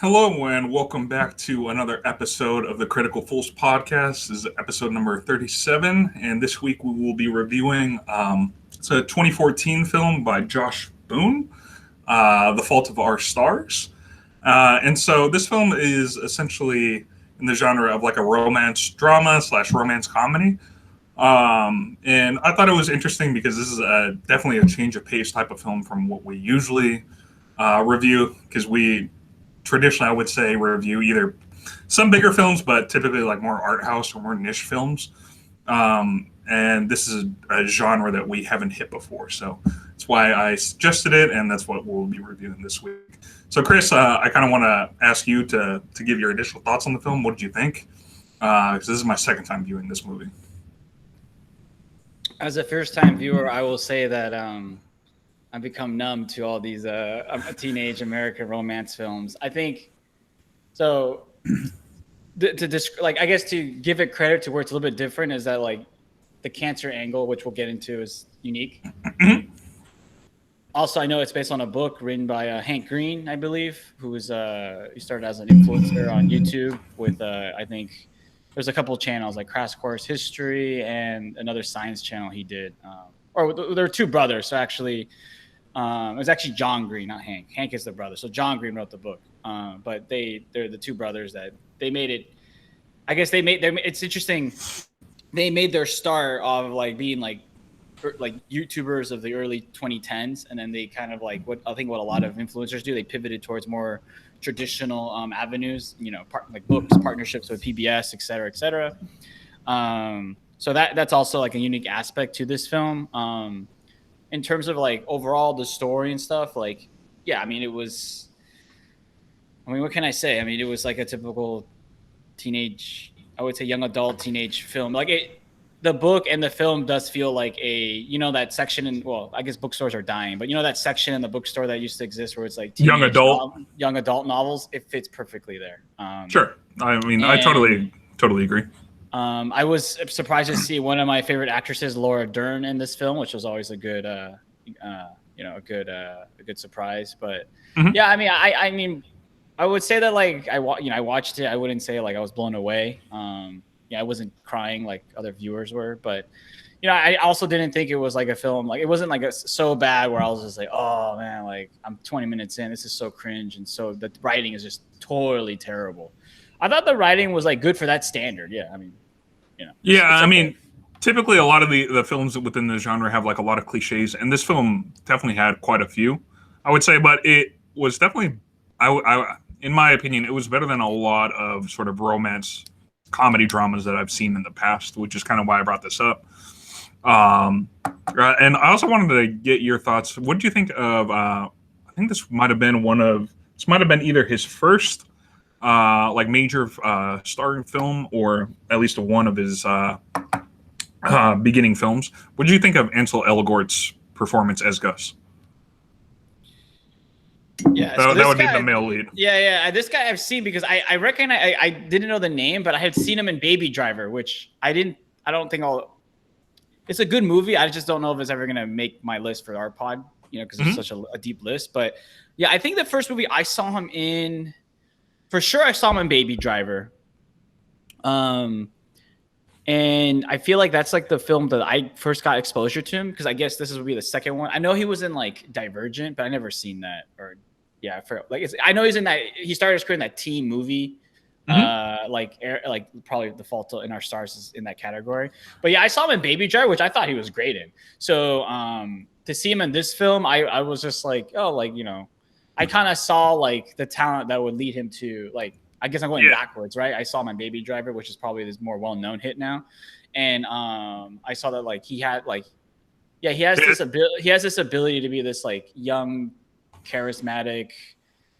Hello, and welcome back to another episode of the Critical Fools podcast. This is episode number 37, and this week we will be reviewing it's a 2014 film by Josh Boone, The Fault of Our Stars. And so this film is essentially in the genre of like a romance drama slash romance comedy. And I thought it was interesting because this is definitely a change of pace type of film from what we usually review, because we traditionally, I would say, review either some bigger films, but typically like more art house or more niche films. And this is a genre that we haven't hit before. So that's why I suggested it, and that's what we'll be reviewing this week. So, Chris, I kind of want to ask you to give your initial thoughts on the film. What did you think? Because this is my second time viewing this movie. As a first-time viewer, I will say that I've become numb to all these teenage American romance films. I think so. I guess to give it credit to where it's a little bit different is that like the cancer angle, which we'll get into, is unique. Also, I know it's based on a book written by Hank Green, I believe, who he started as an influencer on YouTube with I think there's a couple of channels like Crash Course History and another science channel he did. Or there were two brothers, so actually. It was actually John Green, not Hank. Hank is the brother. So John Green wrote the book. But they're the two brothers that they made it. I guess it's interesting. They made their start of like being like YouTubers of the early 2010s. And then they kind of like what a lot of influencers do, they pivoted towards more traditional avenues, like books, partnerships with PBS, et cetera, et cetera. So that's also like a unique aspect to this film. In terms of like overall the story and stuff, like, yeah, what can I say? It was like a typical teenage, I would say young adult teenage film. Like the book and the film does feel like that section I guess bookstores are dying, but that section in the bookstore that used to exist where it's like young adult novels, it fits perfectly there. Sure. I totally agree. I was surprised to see one of my favorite actresses, Laura Dern, in this film, which was always a good, a good surprise. But yeah, I would say that like I watched it. I wouldn't say like I was blown away. I wasn't crying like other viewers were, but I also didn't think it was like a film. Like it wasn't like so bad where I was just like, oh man, like I'm 20 minutes in, this is so cringe, and so the writing is just totally terrible. I thought the writing was like good for that standard. Yeah, typically a lot of the films within the genre have like a lot of cliches, and this film definitely had quite a few, I would say. But it was definitely, in my opinion, it was better than a lot of sort of romance comedy dramas that I've seen in the past, which is kind of why I brought this up. And I also wanted to get your thoughts. What did you think of? I think this might have been either his first like major starring film, or at least one of his beginning films. What did you think of Ansel Elgort's performance as Gus? Yeah, that would be the male lead. Yeah. This guy I've seen because I reckon I didn't know the name, but I had seen him in Baby Driver, which I don't think it's a good movie. I just don't know if it's ever gonna make my list for our pod, because it's such a deep list. But yeah, I think the first movie I saw him in. For sure, I saw him in Baby Driver. And I feel like that's like the film that I first got exposure to him, because I guess this would be the second one. I know he was in like Divergent, but I never seen that. Or yeah, I know he's in that. He started his career in that teen movie, like probably The Fault in Our Stars is in that category. But yeah, I saw him in Baby Driver, which I thought he was great in. So to see him in this film, I was just like, oh, like I kind of saw like the talent that would lead him to like, I guess I'm going backwards, right? I saw him in Baby Driver, which is probably his more well-known hit now. And I saw that like he has this ability to be this like young, charismatic,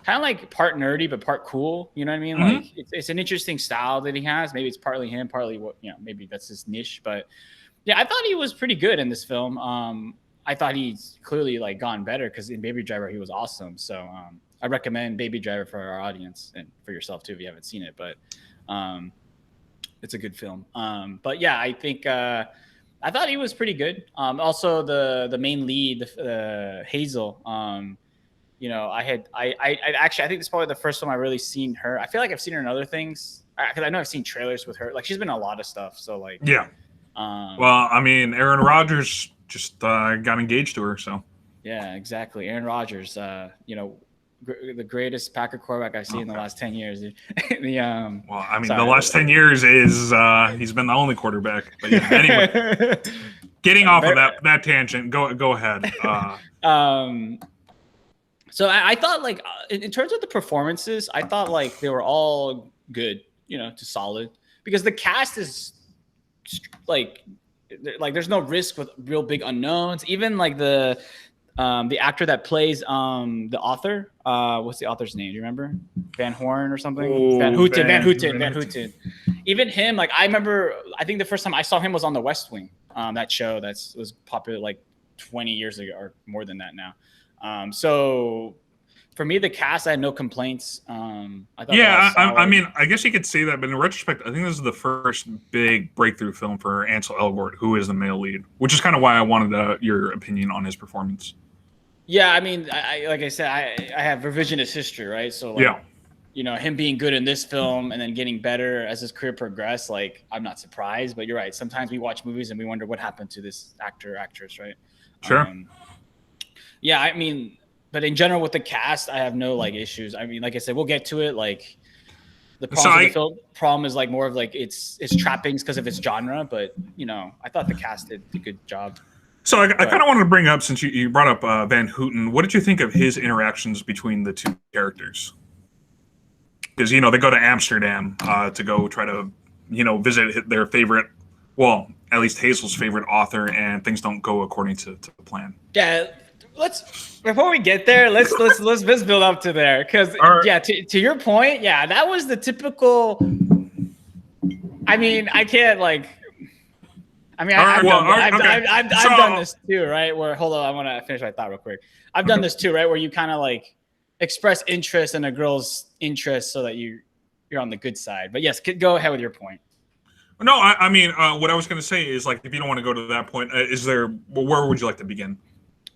kind of like part nerdy, but part cool. You know what I mean? Like it's an interesting style that he has. Maybe it's partly him, partly what, maybe that's his niche, but yeah, I thought he was pretty good in this film. I thought he's clearly like gotten better, because in Baby Driver he was awesome. So I recommend Baby Driver for our audience and for yourself too if you haven't seen it. But it's a good film. But yeah, I think I thought he was pretty good. Also the main lead, Hazel. I actually, I think this is probably the first time I really seen her. I feel like I've seen her in other things because I know I've seen trailers with her. Like she's been in a lot of stuff. So like, Yeah. Well, I mean, Aaron Rodgers just got engaged to her, so. yeah, exactly. Aaron Rodgers, the greatest Packer quarterback I've seen in the last 10 years. Well, I mean, sorry. the last 10 years is he's been the only quarterback. But yeah, anyway, getting off of that tangent, go ahead. So I thought like in terms of the performances, I thought like they were all good, to solid because the cast is like there's no risk with real big unknowns. Even like the actor that plays the author, what's the author's name? Do you remember? Van Horn or something? Oh, Van Houten. Even him, like I remember, I think the first time I saw him was on The West Wing, that show was popular like 20 years ago or more than that now. So for me, the cast, I had no complaints. I mean, I guess you could say that, but in retrospect, I think this is the first big breakthrough film for Ansel Elgort, who is the male lead, which is kind of why I wanted your opinion on his performance. Yeah, I mean, I like I said, I have revisionist history, right? So like, yeah, him being good in this film and then getting better as his career progressed, like I'm not surprised. But you're right. Sometimes we watch movies and we wonder what happened to this actor or actress, right? Sure. Yeah, I mean, but in general with the cast, I have no like issues. I mean, like I said, we'll get to it. Like the problem is like more of like its trappings because of its genre. But I thought the cast did a good job. So I kind of wanted to bring up, since you brought up Van Houten, what did you think of his interactions between the two characters? Because they go to Amsterdam to go try to visit their favorite, well, at least Hazel's favorite author, and things don't go according to the plan. Yeah. Before we get there, let's build up to there because to your point, that was the typical. I mean, I can't like. I mean, I've done this too, right? Where hold on, I want to finish my thought real quick. I've done this too, right? Where you kind of like express interest in a girl's interest so that you're on the good side. But yes, go ahead with your point. No, I mean, what I was going to say is like, if you don't want to go to that point, where would you like to begin?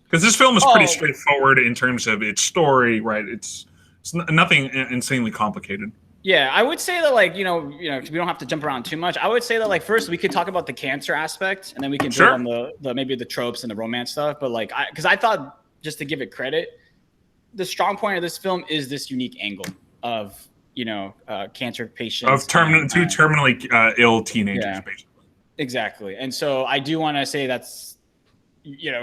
Because this film is pretty straightforward in terms of its story, right? It's nothing insanely complicated. Yeah, I would say that like, we don't have to jump around too much. I would say that like first we could talk about the cancer aspect and then we can build on the maybe the tropes and the romance stuff. But like, because I thought, just to give it credit, the strong point of this film is this unique angle of, cancer patients. Of two terminally ill teenagers, basically. Exactly. And so I do want to say that's,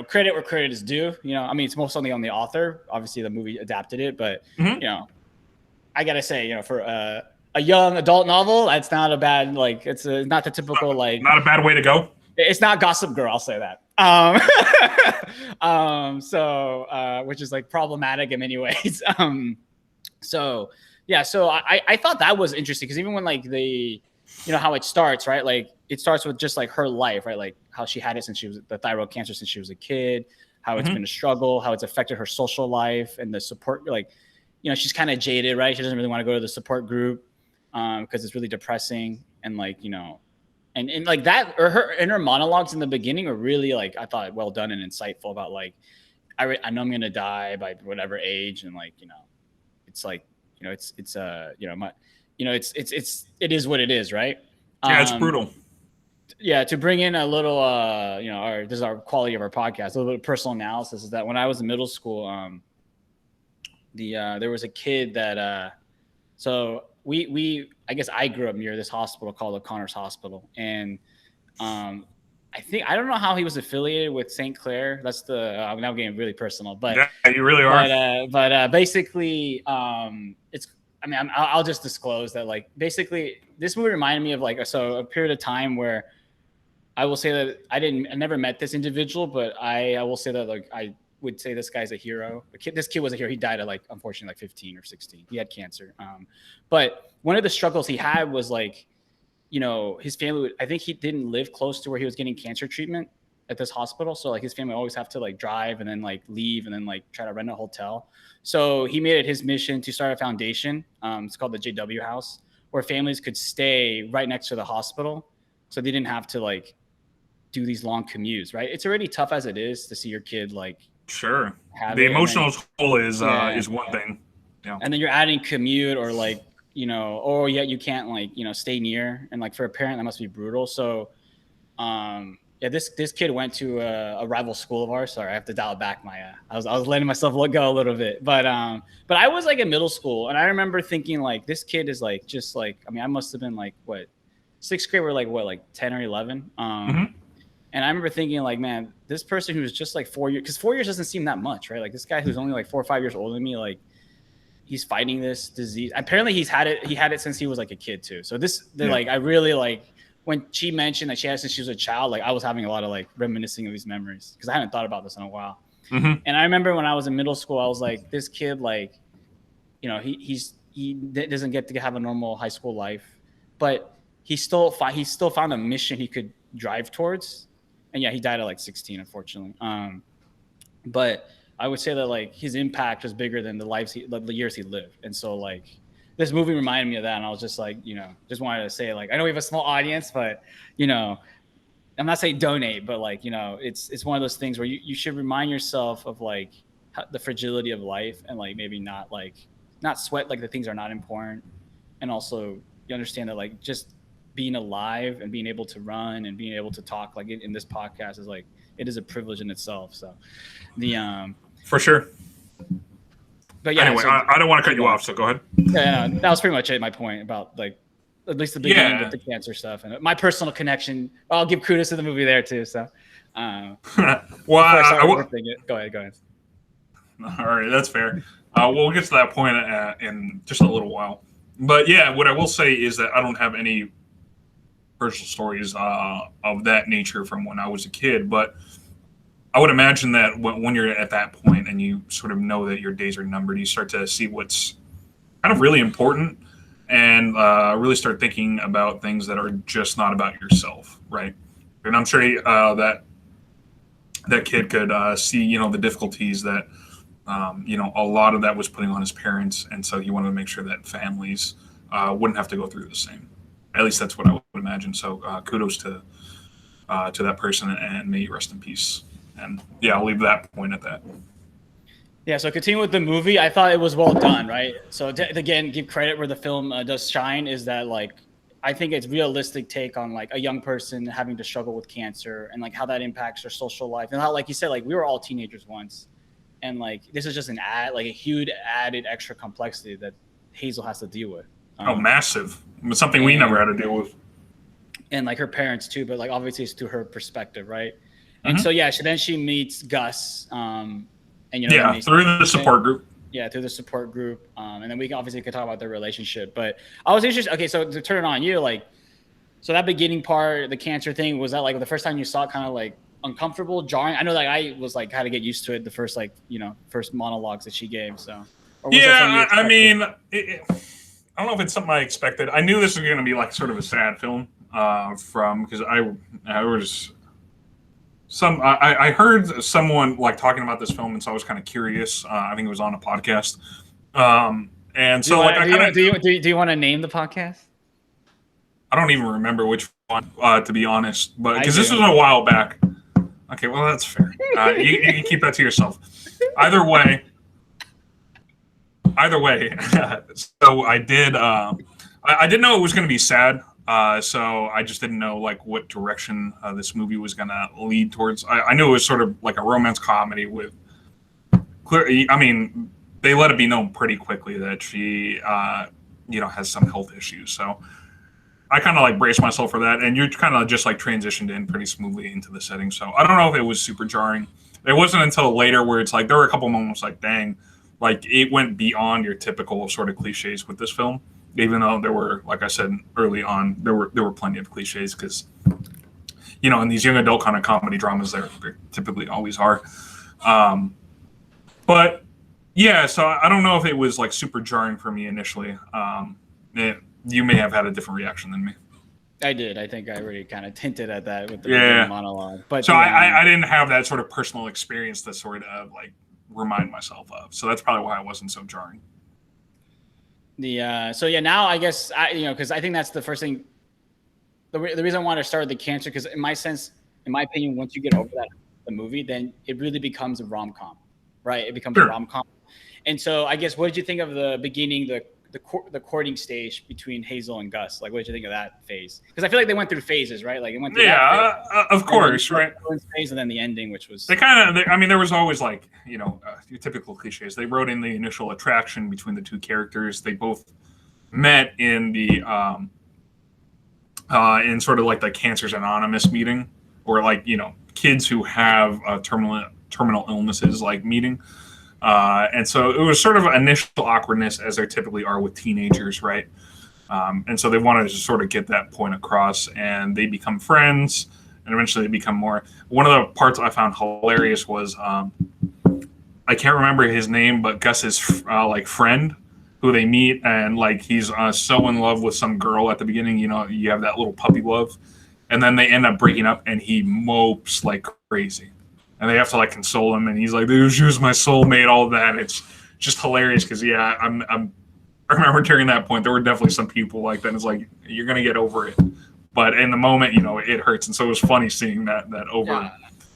credit where credit is due. I mean, it's mostly on the author. Obviously, the movie adapted it, but I gotta say, for a young adult novel, that's not a bad it's not the typical not a bad way to go. It's not Gossip Girl, I'll say that. Which is like problematic in many ways. So I thought that was interesting because even when like how it starts, right? Like it starts with just like her life, right? Like how she had it since she was the thyroid cancer since she was a kid, how it's been a struggle, how it's affected her social life and the support. Like, she's kind of jaded, right? She doesn't really want to go to the support group because it's really depressing. And like, and like that, or her monologues in the beginning were really like, I thought well done and insightful about like, I know I'm going to die by whatever age. And like, it's like, it is what it is, right? Yeah, it's brutal. Yeah, to bring in a little, this is our quality of our podcast, a little bit of personal analysis is that when I was in middle school, there was a kid that, so I guess I grew up near this hospital called O'Connor's Hospital. And I don't know how he was affiliated with St. Clair. That's I'm now getting really personal, but yeah, you really are. But basically, I'll just disclose that like basically this movie reminded me of like a period of time where I will say that I never met this individual, but I will say that like I would say this guy's a hero. This kid was a hero. He died at like unfortunately like 15 or 16. He had cancer. But one of the struggles he had was like, his family. I think he didn't live close to where he was getting cancer treatment at this hospital. So like his family always have to like drive and then like leave and then like try to rent a hotel. So he made it his mission to start a foundation. It's called the JW House, where families could stay right next to the hospital, so they didn't have to like do these long commutes. Right? It's already tough as it is to see your kid like Sure. have The it. And emotional then, toll yeah. is one thing. Yeah. And then you're adding commute or like, or yet you can't like, stay near. And like for a parent, that must be brutal. So, yeah, this kid went to a rival school of ours. Sorry, I have to dial back my. I was letting myself let go a little bit, but I was like in middle school, and I remember thinking like this kid is like just like I mean I must have been like what sixth grade, we're like what like 10 or 11. Hmm. And I remember thinking like, man, this person who's just like 4 years, because 4 years doesn't seem that much, right? Like this guy who's only like 4 or 5 years older than me, like he's fighting this disease. Apparently he's had it. He had it since he was like a kid too. So like, I really like when she mentioned that she had it since she was a child, like I was having a lot of like reminiscing of these memories because I hadn't thought about this in a while. Hmm. And I remember when I was in middle school, I was like, this kid, like, he doesn't get to have a normal high school life, but he still found a mission he could drive towards. And yeah, he died at like 16, unfortunately. But I would say that like his impact was bigger than the years he lived. And so like this movie reminded me of that. And I was just like, just wanted to say like, I know we have a small audience, but I'm not saying donate, but like, it's one of those things where you should remind yourself of like the fragility of life and like maybe not sweat like the things are not important. And also you understand that like just being alive and being able to run and being able to talk like in this podcast is like, it is a privilege in itself. So For sure. but yeah, Anyway, so I don't want to cut you off, so go ahead. yeah, that was pretty much it. My point about like at least the beginning Yeah. with the cancer stuff and my personal connection. I'll give kudos to the movie there too. So, Well, go ahead. All right, that's fair. We'll get to that point in just a little while. But yeah, what I will say is that I don't have any personal stories of that nature from when I was a kid, but I would imagine that when you're at that point and you sort of know that your days are numbered, you start to see what's kind of really important and really start thinking about things that are just not about yourself, right? And I'm sure that kid could see, the difficulties that, a lot of that was putting on his parents, and so he wanted to make sure that families wouldn't have to go through the same. At least that's what I would imagine. So kudos to that person, and may you rest in peace. And yeah, I'll leave that point at that. Yeah, so continue with the movie. I thought it was well done, right? So again, give credit where the film does shine is that like I think it's realistic take on like a young person having to struggle with cancer and like how that impacts their social life and how like you said like we were all teenagers once, and like this is just a huge added extra complexity that Hazel has to deal with. Massive! It's something we never had to deal with. And like her parents too, but like obviously it's through her perspective, right? Mm-hmm. And so yeah, then she meets Gus. And through the support group. Yeah, through the support group. And then we obviously could talk about their relationship. But I was interested. Okay, so to turn it on you, like, so that beginning part, the cancer thing, was that like the first time you saw it kind of like uncomfortable, jarring? I know like I was like had to get used to it the first first monologues that she gave. So yeah, I mean, I don't know if it's something I expected. I knew this was going to be like sort of a sad film because I was. I heard someone like talking about this film, and so I was kind of curious. I think it was on a podcast, and so do you want to name the podcast? I don't even remember which one, to be honest, but because this was a while back. Okay, well that's fair. You can keep that to yourself. Either way. So I did. I didn't know it was going to be sad. So I just didn't know like what direction this movie was gonna lead towards. I knew it was sort of like a romance comedy with clear. I mean, they let it be known pretty quickly that she, has some health issues. So I kind of like braced myself for that, and you kind of just like transitioned in pretty smoothly into the setting. So I don't know if it was super jarring. It wasn't until later where it's like there were a couple moments like, dang, like it went beyond your typical sort of cliches with this film. Even though there were, like I said early on, there were plenty of cliches because, in these young adult kind of comedy dramas, there typically always are. But yeah, so I don't know if it was like super jarring for me initially. You may have had a different reaction than me. I did. I think I already kind of hinted at that with the monologue. But so I didn't have that sort of personal experience to sort of like remind myself of. So that's probably why it wasn't so jarring. Now I guess because I think that's the first thing. The reason I wanted to start with the cancer, because in my opinion, once you get over that, the movie, then it really becomes a rom-com, right? It becomes Sure. a rom-com. And so I guess, what did you think of the beginning, the courting stage between Hazel and Gus? Like, what did you think of that phase? Because I feel like they went through phases, right? Like, it went through that phase, of course, right? phase, and then the ending, which was They kind of, I mean, there was always like, your typical cliches. They wrote in the initial attraction between the two characters. They both met in the, in sort of like the Cancers Anonymous meeting, or like, kids who have terminal illnesses like meeting. And so it was sort of initial awkwardness, as there typically are with teenagers, right? And so they wanted to sort of get that point across, and they become friends, and eventually they become more. One of the parts I found hilarious was, I can't remember his name, but Gus's like friend who they meet, and like he's so in love with some girl at the beginning. You have that little puppy love, and then they end up breaking up, and he mopes like crazy. And they have to like console him, and he's like, "Dude, she was my soulmate." All of that. It's just hilarious because I remember during that point there were definitely some people like that. It's like, you're gonna get over it, but in the moment, it hurts, and so it was funny seeing that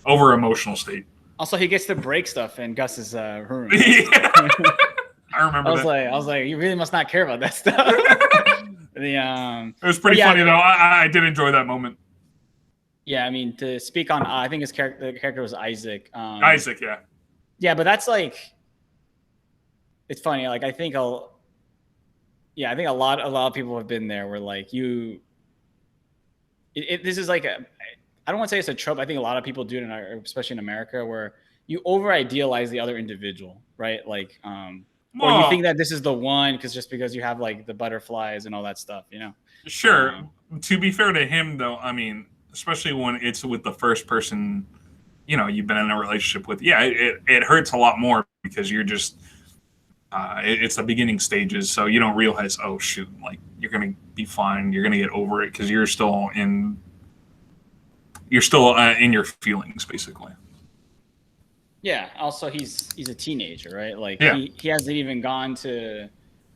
over emotional state. Also, he gets to break stuff in Gus's room. I remember. I was like, you really must not care about that stuff. It was pretty funny though. I did enjoy that moment. Yeah, I mean, to speak on, I think the character was Isaac. Isaac, yeah. Yeah, but that's like, it's funny. Like, I think a lot of people have been there where like this is like I don't want to say it's a trope. I think a lot of people do it, especially in America, where you over idealize the other individual, right? Like, or you think that this is the one because you have like the butterflies and all that stuff, Sure. To be fair to him, though, I mean, especially when it's with the first person, you've been in a relationship with. Yeah, it hurts a lot more because you're just, it's the beginning stages. So you don't realize, oh shoot, like you're going to be fine. You're going to get over it because you're still in your feelings, basically. Yeah. Also, he's a teenager, right? Like he hasn't even gone to,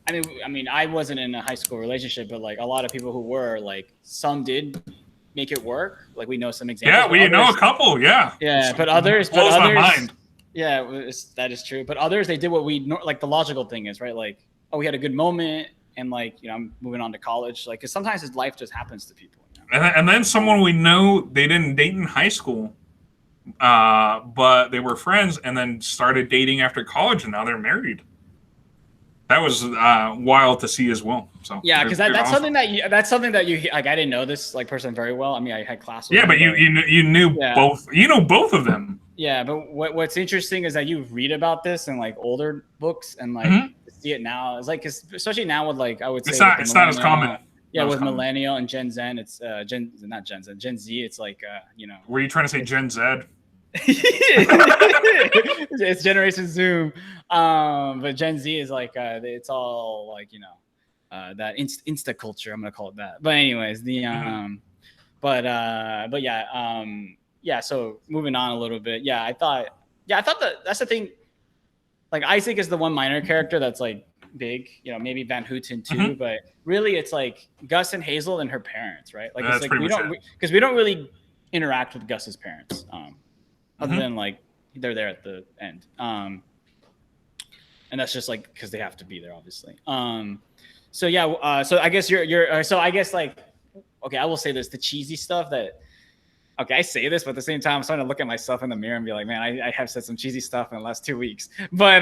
I mean, I wasn't in a high school relationship, but like a lot of people who were, like, some did make it work. Like, we know some examples. Yeah, we know a couple. Yeah. Yeah, but others blows my mind. Yeah, that is true. But others, they did what like the logical thing is, right? Like, oh, we had a good moment, and like, I'm moving on to college. Like, because sometimes his life just happens to people. And then someone we know, they didn't date in high school, but they were friends, and then started dating after college, and now they're married. That was wild to see as well. So yeah, because that's awesome. something that you like. I didn't know this like person very well. I mean, I had class with him, but you knew both. You know both of them. Yeah, but what's interesting is that you read about this in like older books, and like see it now. It's like, especially now with like, I would say it's not as common. Yeah, with millennial and Gen Z, it's not Gen Z. Gen Z, it's like Were you trying to say Gen Z? It's Generation Zoom, but Gen Z is like it's all like that insta culture. I'm gonna call it that. But anyways, but yeah. So moving on a little bit. I thought that's the thing. Like, Isaac is the one minor character that's like big, maybe Van Houten too, but really it's like Gus and Hazel and her parents, right? Like, it's like we don't really interact with Gus's parents, other than like they're there at the end, and that's just like because they have to be there, obviously. So I guess so I guess like, okay, I will say this: the cheesy stuff that. Okay, I say this, but at the same time, I'm starting to look at myself in the mirror and be like, man, I have said some cheesy stuff in the last 2 weeks. But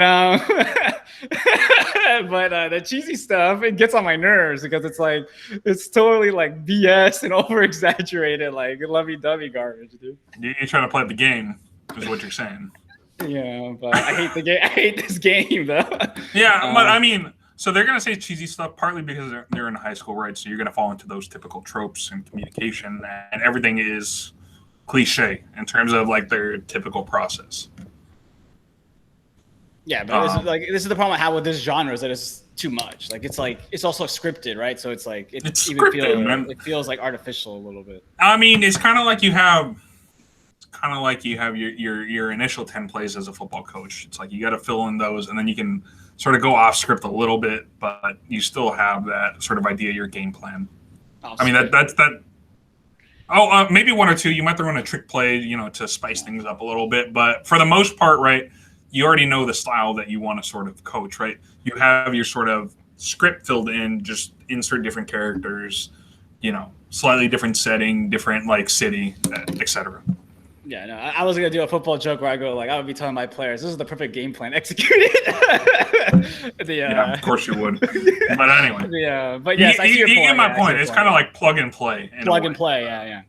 the cheesy stuff, it gets on my nerves because it's like, it's totally like BS and over exaggerated, like lovey-dovey garbage, dude. You're trying to play the game, is what you're saying. Yeah, but I hate the game. I hate this game, though. Yeah, but I mean, so they're gonna say cheesy stuff partly because they're in high school, right? So you're gonna fall into those typical tropes in communication, and everything is cliche in terms of like their typical process. Yeah, but this is the problem I have with this genre, is that it's too much. Like, it's also scripted, right? So it's like it's even scripted, it feels like artificial a little bit. I mean, it's kind of like you have your initial 10 plays as a football coach. It's like you got to fill in those, and then you can sort of go off script a little bit, but you still have that sort of idea, your game plan. I mean, that's Oh, maybe one or two. You might throw in a trick play, to spice things up a little bit. But for the most part, right, you already know the style that you want to sort of coach, right? You have your sort of script filled in, just insert different characters, slightly different setting, different like city, etc. Yeah, no, I was gonna do a football joke where I would be telling my players, "This is the perfect game plan. Execute it." Yeah, of course you would. But anyway, yeah, but yes, I see your you point. get my point. It's kind of like plug and play. Plug and play, yeah.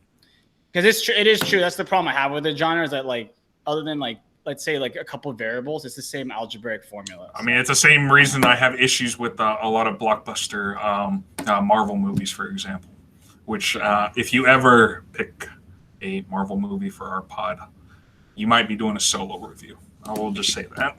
Because it is true. That's the problem I have with the genre is that like other than like let's say like a couple of variables, it's the same algebraic formula. I mean, it's the same reason I have issues with a lot of blockbuster Marvel movies, for example. Which, if you ever pick a Marvel movie for our pod, you might be doing a solo review. I will just say that.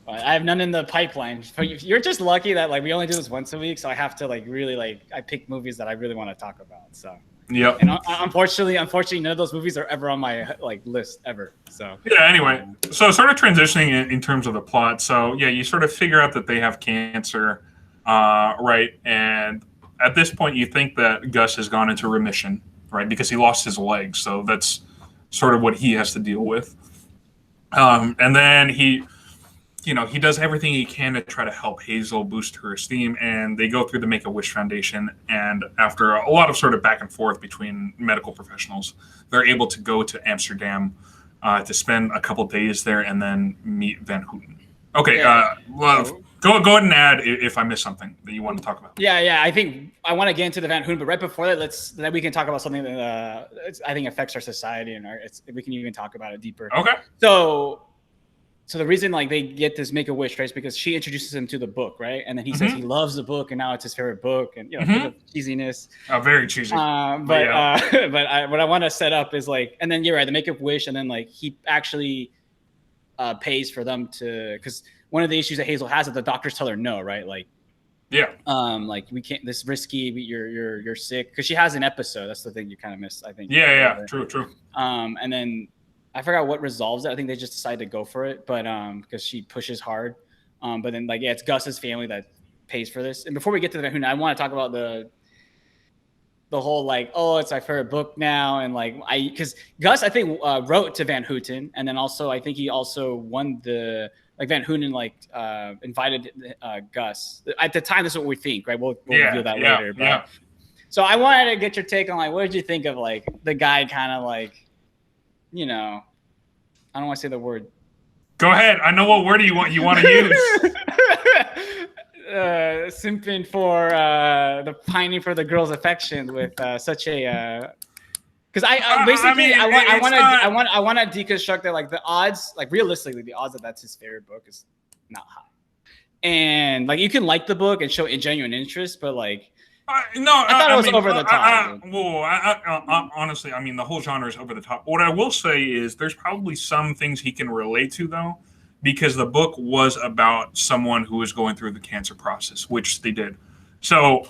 I have none in the pipeline. You're just lucky that like we only do this once a week, so I have to like really like I pick movies that I really want to talk about. So yep. And unfortunately, none of those movies are ever on my like list ever. So yeah. Anyway, so sort of transitioning in terms of the plot. So yeah, you sort of figure out that they have cancer, right? And at this point, you think that Gus has gone into remission, right? Because he lost his leg, so that's sort of what he has to deal with. And then he does everything he can to try to help Hazel boost her esteem, and they go through the Make-A-Wish Foundation, and after a lot of sort of back and forth between medical professionals, they're able to go to Amsterdam to spend a couple days there and then meet Van Houten. Okay, go ahead and add if I missed something that you want to talk about. Yeah, I think I want to get into the Van Houten, but right before that, we can talk about something that I think affects our society, and we can even talk about it deeper. Okay. So the reason like they get this Make-A-Wish, right, is because she introduces him to the book, right? And then he says he loves the book and now it's his favorite book, and cheesiness. Oh, very cheesy. But what I want to set up is like, and then you're right, the Make-A-Wish, and then like he actually pays for them to, because one of the issues that Hazel has is the doctors tell her no, right? Like, like we can't, this is risky. You're sick, because she has an episode. That's the thing you kind of miss, I think. Yeah, true. And then I forgot what resolves it. I think they just decide to go for it, but because she pushes hard. But then like it's Gus's family that pays for this. And before we get to the Van Houten, I want to talk about the whole like, oh, it's my favorite book now, and like because Gus I think wrote to Van Houten, and then also I think he also won the like Van Houten like invited Gus at the time. This is what we think, right? We'll review that later. But, so I wanted to get your take on like what did you think of like the guy kind of like. I don't want to say the word. Go ahead. I know what word you want to use. Simping for the pining for the girl's affection with such a. Because I want to deconstruct that like the odds, like realistically, the odds that that's his favorite book is not high. And like you can like the book and show genuine interest, but like. No, I thought it was over the top. Honestly, I mean, the whole genre is over the top. What I will say is there's probably some things he can relate to, though, because the book was about someone who was going through the cancer process, which they did. So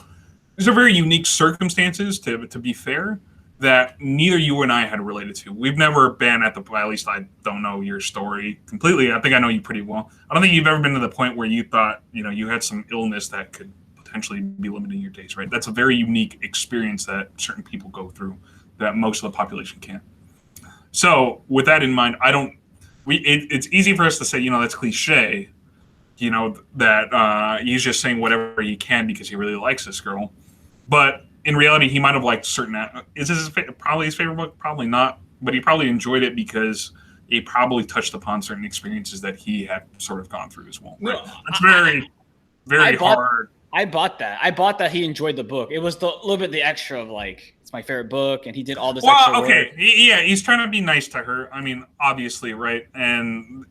these are very unique circumstances, to be fair, that neither you and I had related to. We've never been at least I don't know your story completely. I think I know you pretty well. I don't think you've ever been to the point where you thought, you had some illness that could potentially be limiting your days, right? That's a very unique experience that certain people go through that most of the population can't. So with that in mind, it's easy for us to say, that's cliche, that he's just saying whatever he can because he really likes this girl. But in reality, he might have liked certain, is this probably his favorite book? Probably not, but he probably enjoyed it because it probably touched upon certain experiences that he had sort of gone through as well. Right? It's very hard. I bought that. I bought that he enjoyed the book. It was a little bit the extra of like, it's my favorite book, and he did all this extra work. Yeah, he's trying to be nice to her. I mean, obviously, right? And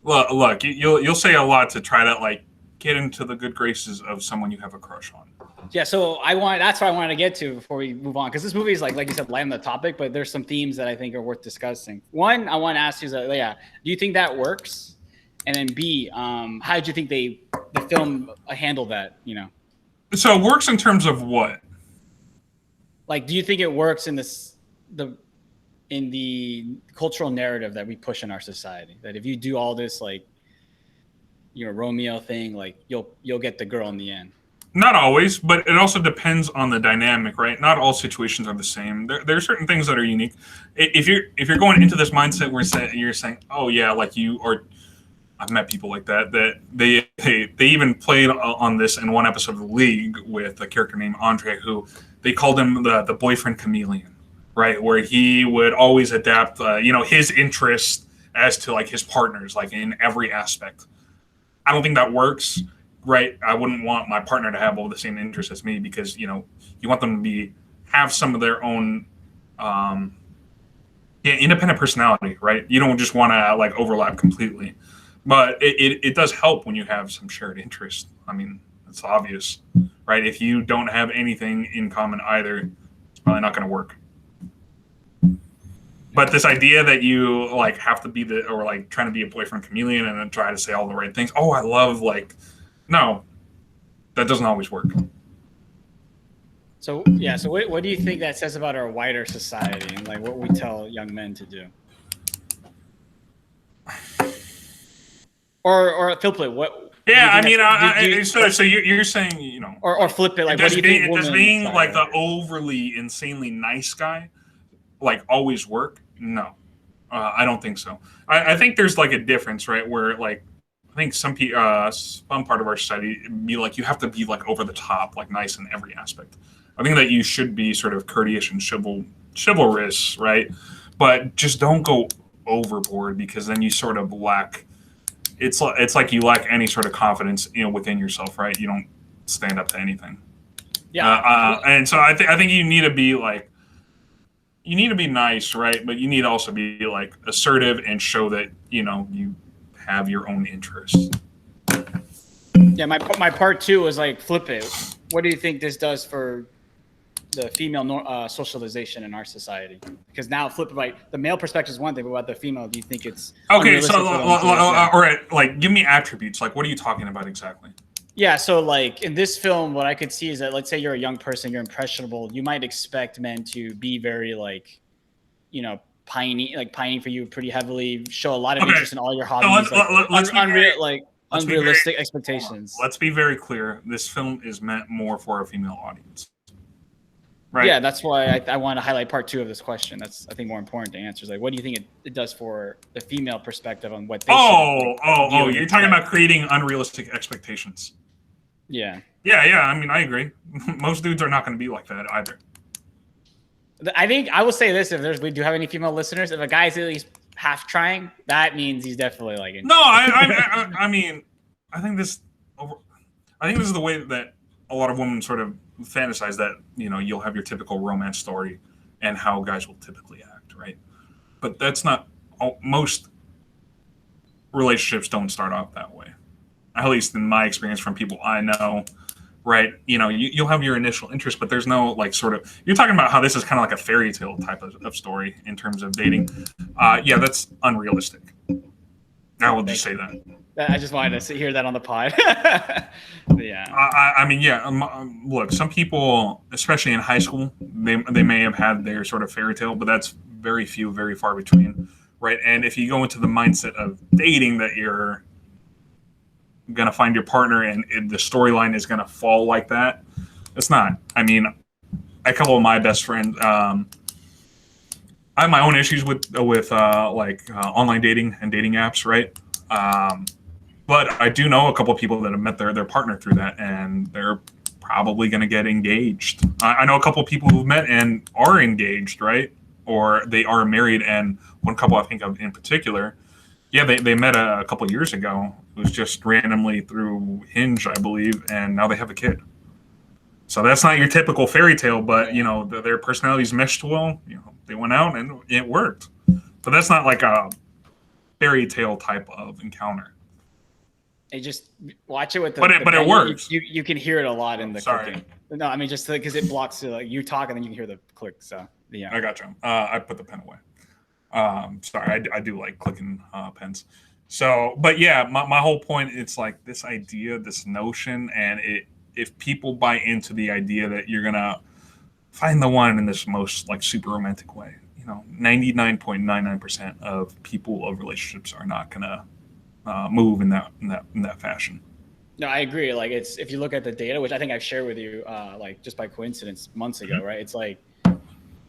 look, you'll say a lot to try to like get into the good graces of someone you have a crush on. Yeah, so that's what I wanted to get to before we move on, because this movie is like you said, light on the topic, but there's some themes that I think are worth discussing. One, I want to ask you, do you think that works? And then B, how did you think the film handled that? So it works in terms of what? Like, do you think it works in the cultural narrative that we push in our society? That if you do all this like, Romeo thing, like you'll get the girl in the end. Not always, but it also depends on the dynamic, right? Not all situations are the same. There are certain things that are unique. If you're going into this mindset where you're saying, oh yeah, like you or I've met people like that they even played on this in one episode of the League with a character named Andre, who they called him the boyfriend chameleon, right? Where he would always adapt, his interest as to like his partners, like in every aspect. I don't think that works, right? I wouldn't want my partner to have all the same interests as me because you want them to have some of their own independent personality, right? You don't just want to like overlap completely, but it does help when you have some shared interest. I mean, it's obvious, right? If you don't have anything in common either, it's probably not going to work. But this idea that you like have to be or like trying to be a boyfriend chameleon and then try to say all the right things. Oh, I love no, that doesn't always work. So what do you think that says about our wider society and like what we tell young men to do? Or flip it. What? Yeah, I mean, so you're saying or flip it. Like, what do you think? Does being like the overly insanely nice guy like always work? No, I don't think so. I think there's like a difference, right? Where like I think some part of our society be like you have to be like over the top, like nice in every aspect. I think that you should be sort of courteous and chivalrous, right? But just don't go overboard because then you sort of lack. It's like you lack any sort of confidence, within yourself, right? You don't stand up to anything. Yeah. And so I think you need to be like. You need to be nice, right? But you need to also be like assertive and show that you have your own interests. Yeah, my part two was like flip it. What do you think this does for the female socialization in our society? Because now flip it, right? The male perspective is one thing, but about the female, do you think it's okay? So, all right, like give me attributes. Like, what are you talking about exactly? Yeah, so like in this film, what I could see is that let's say you're a young person, you're impressionable, you might expect men to be very like, pining for you pretty heavily, show a lot of interest in all your hobbies, unrealistic expectations. Let's be very clear. This film is meant more for a female audience. Right. Yeah, that's why I want to highlight part two of this question. That's I think more important to answer. Is like, what do you think it does for the female perspective on what they? You're talking about creating unrealistic expectations. Yeah. Yeah. I mean, I agree. Most dudes are not going to be like that either. I think I will say this: if we do have any female listeners, if a guy's at least half trying, that means he's definitely like. No, I mean, I think this is the way that a lot of women sort of fantasize that you'll have your typical romance story and how guys will typically act, right? But that's not most relationships don't start off that way. At least in my experience from people I know, right? You'll have your initial interest, but there's no like sort of you're talking about how this is kind of like a fairy tale type of story in terms of dating. Yeah, that's unrealistic. I will just say that. I just wanted to hear that on the pod. Yeah. I mean, yeah. Look, some people, especially in high school, they may have had their sort of fairy tale, but that's very few, very far between, right? And if you go into the mindset of dating that you're gonna find your partner and the storyline is gonna fall like that, it's not. I mean, a couple of my best friends. I have my own issues with online dating and dating apps, right? But I do know a couple of people that have met their partner through that, and they're probably going to get engaged. I know a couple of people who've met and are engaged, right? Or they are married, and one couple I think of in particular, yeah, they met a couple of years ago. It was just randomly through Hinge, I believe, and now they have a kid. So that's not your typical fairy tale, but their personalities meshed well. They went out and it worked. But that's not like a fairy tale type of encounter. You just watch it with but it works. You can hear it a lot in the clicking. No, I mean just because it blocks like you talk and then you can hear the click. So yeah, I got you. I put the pen away. Sorry, I do like clicking pens. So, but yeah, my whole point, it's like this idea, this notion, and if people buy into the idea that you're gonna find the one in this most like super romantic way, 99.99% of relationships are not gonna move in that fashion. No, I agree. Like it's if you look at the data, which I think I've shared with you, like just by coincidence months ago, right? It's like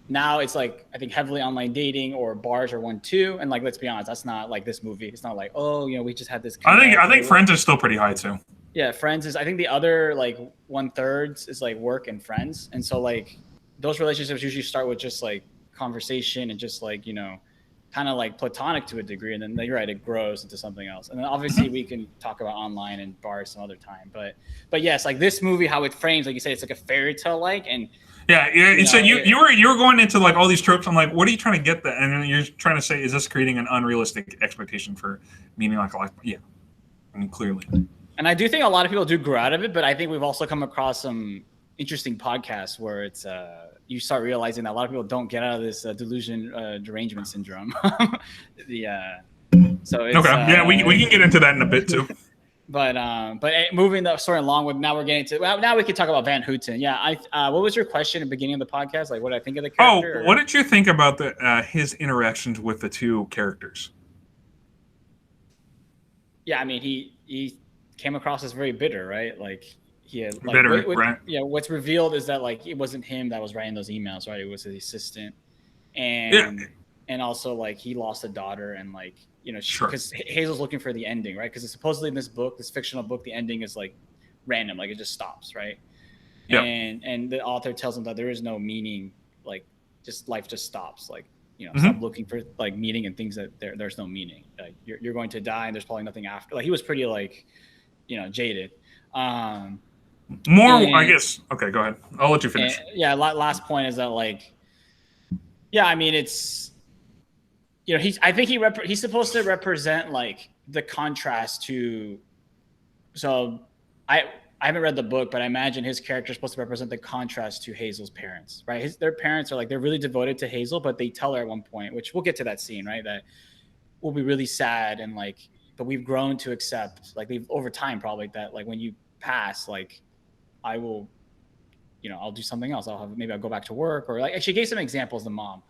now it's like I think heavily online dating or bars are 1, 2, and like let's be honest, that's not like this movie. It's not like we just had this. I think Friends is still pretty high too. Yeah, Friends is. I think the other like 1/3 is like work and friends, and so like those relationships usually start with just like conversation and just like kind of like platonic to a degree, and then you're right, it grows into something else. And then obviously we can talk about online and bars some other time, but yes, like this movie, how it frames, like you said, it's like a fairy tale, like and. Yeah. So you were going into like all these tropes. I'm like, what are you trying to get? And then you're trying to say, is this creating an unrealistic expectation for meaning like a life? Yeah, I mean clearly. And I do think a lot of people do grow out of it, but I think we've also come across some interesting podcasts where it's you start realizing that a lot of people don't get out of this delusion derangement syndrome. So it's, okay, we can get into that in a bit too. But moving the story along with now we're getting to now we can talk about Van Houten. Yeah, what was your question at the beginning of the podcast? Like, what did I think of the character? What did you think about his interactions with the two characters? Yeah, I mean he came across as very bitter, right? Like he had like, bitter, right? Yeah, what's revealed is that like it wasn't him that was writing those emails, right? It was his assistant, and also like he lost a daughter, and like because Hazel's looking for the ending, right? Because supposedly in this book, this fictional book, the ending is like random, like it just stops, right? Yep. And the author tells him that there is no meaning, like just life just stops, like stop looking for like meaning and things that there's no meaning. Like you're going to die, and there's probably nothing after. Like he was pretty like jaded. I guess. Okay, go ahead. I'll let you finish. Last point is that like, I mean it's. I think he's supposed to represent like the contrast to. So, I haven't read the book, but I imagine his character is supposed to represent the contrast to Hazel's parents, right? Their parents are like they're really devoted to Hazel, but they tell her at one point, which we'll get to that scene, right? That will be really sad and like, but we've grown to accept, like they've over time probably that like when you pass, like I will, I'll do something else. Maybe I'll go back to work or like she gave some examples. The mom.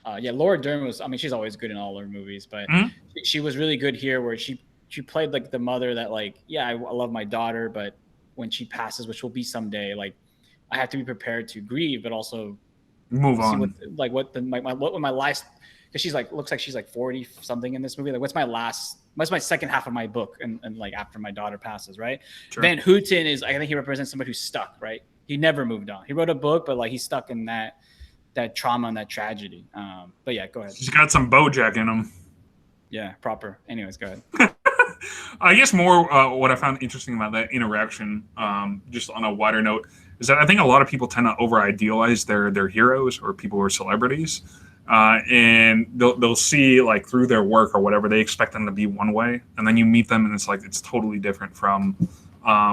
Laura Dern was, I mean, she's always good in all her movies, but she was really good here where she played like the mother that like, I love my daughter, but when she passes, which will be someday, like I have to be prepared to grieve, but also move on. What my last, because she's like, looks like she's like 40 something in this movie. Like what's my second half of my book. And like after my daughter passes, right. Sure. Van Houten is, I think he represents somebody who's stuck, right. He never moved on. He wrote a book, but like he's stuck in that trauma and that tragedy. But yeah, go ahead. He's got some BoJack in him. Yeah, proper. Anyways, go ahead. I guess more what I found interesting about that interaction, just on a wider note, is that I think a lot of people tend to over-idealize their heroes or people who are celebrities, and they'll see like through their work or whatever they expect them to be one way, and then you meet them and it's like it's totally different from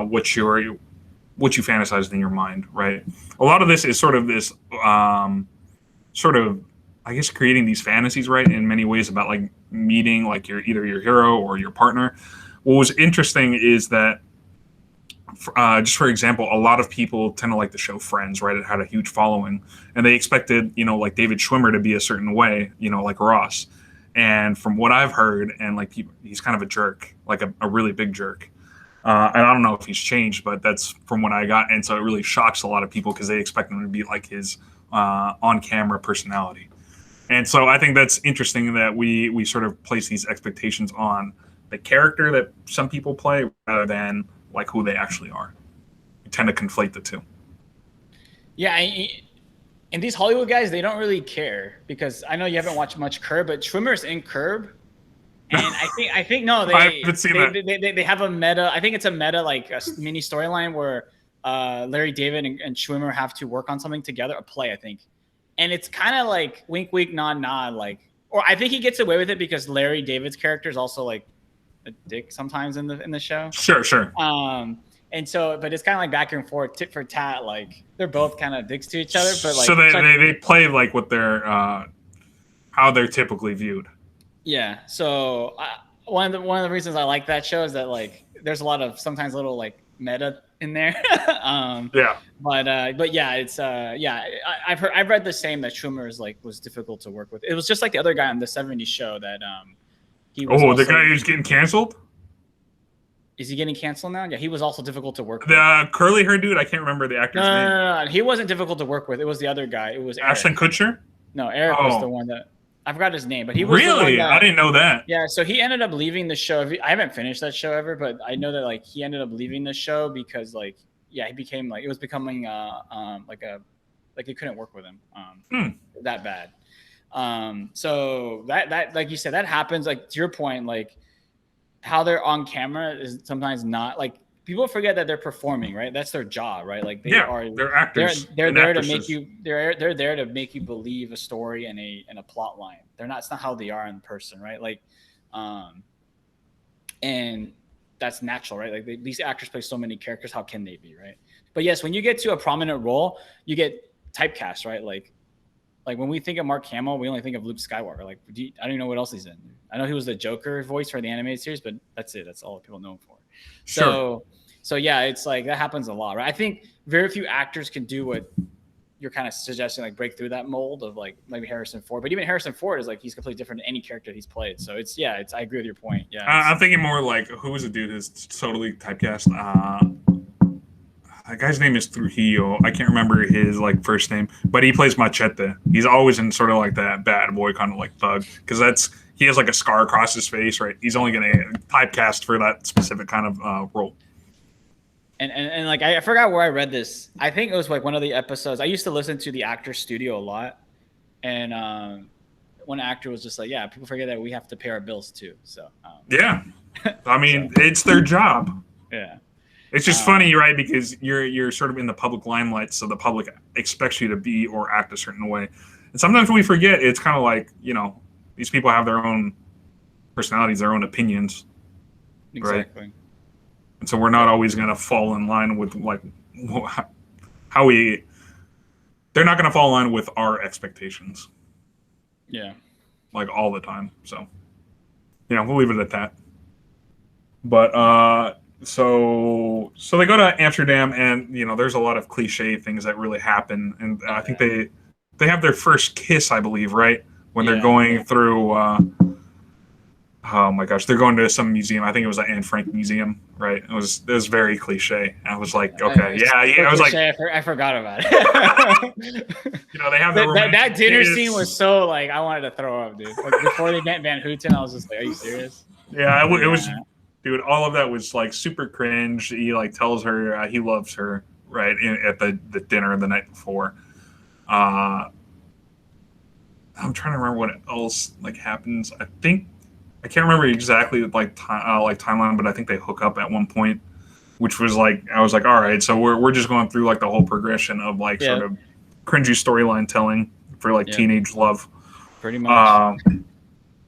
what you fantasized in your mind, right? A lot of this is sort of this I guess creating these fantasies, right, in many ways about like meeting like either your hero or your partner. What was interesting is that, just for example, a lot of people tend to like the show Friends, right? It had a huge following, and they expected, like David Schwimmer to be a certain way, like Ross. And from what I've heard, and like he's kind of a jerk, like a really big jerk. And I don't know if he's changed, but that's from what I got. And so it really shocks a lot of people because they expect him to be like his on-camera personality. And so I think that's interesting that we sort of place these expectations on the character that some people play rather than like who they actually are. We tend to conflate the two. Yeah, and these Hollywood guys, they don't really care because I know you haven't watched much Curb, but Schwimmer's in Curb. And I think no, they have a meta. I think it's a meta, like a mini storyline where Larry David and Schwimmer have to work on something together, a play, I think. And it's kind of like wink, wink, nod, nod, like, or I think he gets away with it because Larry David's character is also like a dick sometimes in the show. Sure. And so, but it's kind of like back and forth, tit for tat. Like they're both kind of dicks to each other, but like so they play like what they're how they're typically viewed. Yeah. So one of the reasons I like that show is that like there's a lot of sometimes little like meta in there. Yeah. But yeah, it's I've read the same that Schumer is like was difficult to work with. It was just like the other guy on the '70s show that he was. The guy who's getting canceled. Is he getting canceled now? Yeah, he was also difficult to work with. The curly hair dude, I can't remember the actor's name. No. He wasn't difficult to work with. It was the other guy. It was Eric. Ashton Kutcher? No, Eric was the one that I forgot his name, but he was really? The one that, I didn't know that. Yeah, so he ended up leaving the show. I haven't finished that show ever, but I know that like he ended up leaving the show because like he became like it was becoming like he couldn't work with him that bad. So that like you said, that happens. Like to your point, like how they're on camera is sometimes not like people forget that they're performing, right? That's their job, right? Like they're actors. They're there to make you. They're there to make you believe a story and a plot line. They're not. It's not how they are in person, right? Like, and that's natural, right? Like these actors play so many characters. How can they be, right? But yes, when you get to a prominent role, you get typecast, right? Like when we think of Mark Hamill, we only think of Luke Skywalker. Like, I don't even know what else he's in. I know he was the Joker voice for the animated series, but that's it. That's all people know him for. Sure. So yeah, it's like that happens a lot, right? I think very few actors can do what you're kind of suggesting, like break through that mold of like maybe Harrison Ford. But even Harrison Ford is like he's completely different than any character he's played. So it's I agree with your point. Yeah, I'm thinking more like who was the dude who's totally typecast? That guy's name is Trujillo. I can't remember his like first name, but he plays Machete. He's always in sort of like that bad boy kind of like thug because he has like a scar across his face, right? He's only going to typecast for that specific kind of role. And like I forgot where I read this. I think it was like one of the episodes. I used to listen to the Actors Studio a lot, and one actor was just like, "Yeah, people forget that we have to pay our bills too." So yeah, I mean it's their job. Yeah. It's just funny, right? Because you're sort of in the public limelight, so the public expects you to be or act a certain way. And sometimes we forget it's kind of like, these people have their own personalities, their own opinions. Exactly. Right? And so we're not always going to fall in line with like how they're not going to fall in line with our expectations. Yeah. Like all the time. So, we'll leave it at that. But, So they go to Amsterdam, and there's a lot of cliche things that really happen, and I think they have their first kiss, I believe, right when they're going through. Oh my gosh, they're going to some museum. I think it was the Anne Frank Museum, right? It was very cliche. I was like, okay, I was like, I forgot about it. They have that dinner scene was so like I wanted to throw up, dude. Like before they met Van Houten, I was just like, are you serious? Yeah, it was. Dude, all of that was like super cringe. He like tells her he loves her, right, at the dinner the night before. I'm trying to remember what else like happens. I can't remember exactly like timeline, but I think they hook up at one point, which was like I was like, all right, so we're just going through like the whole progression of like sort of cringy storyline telling for like teenage love, pretty much.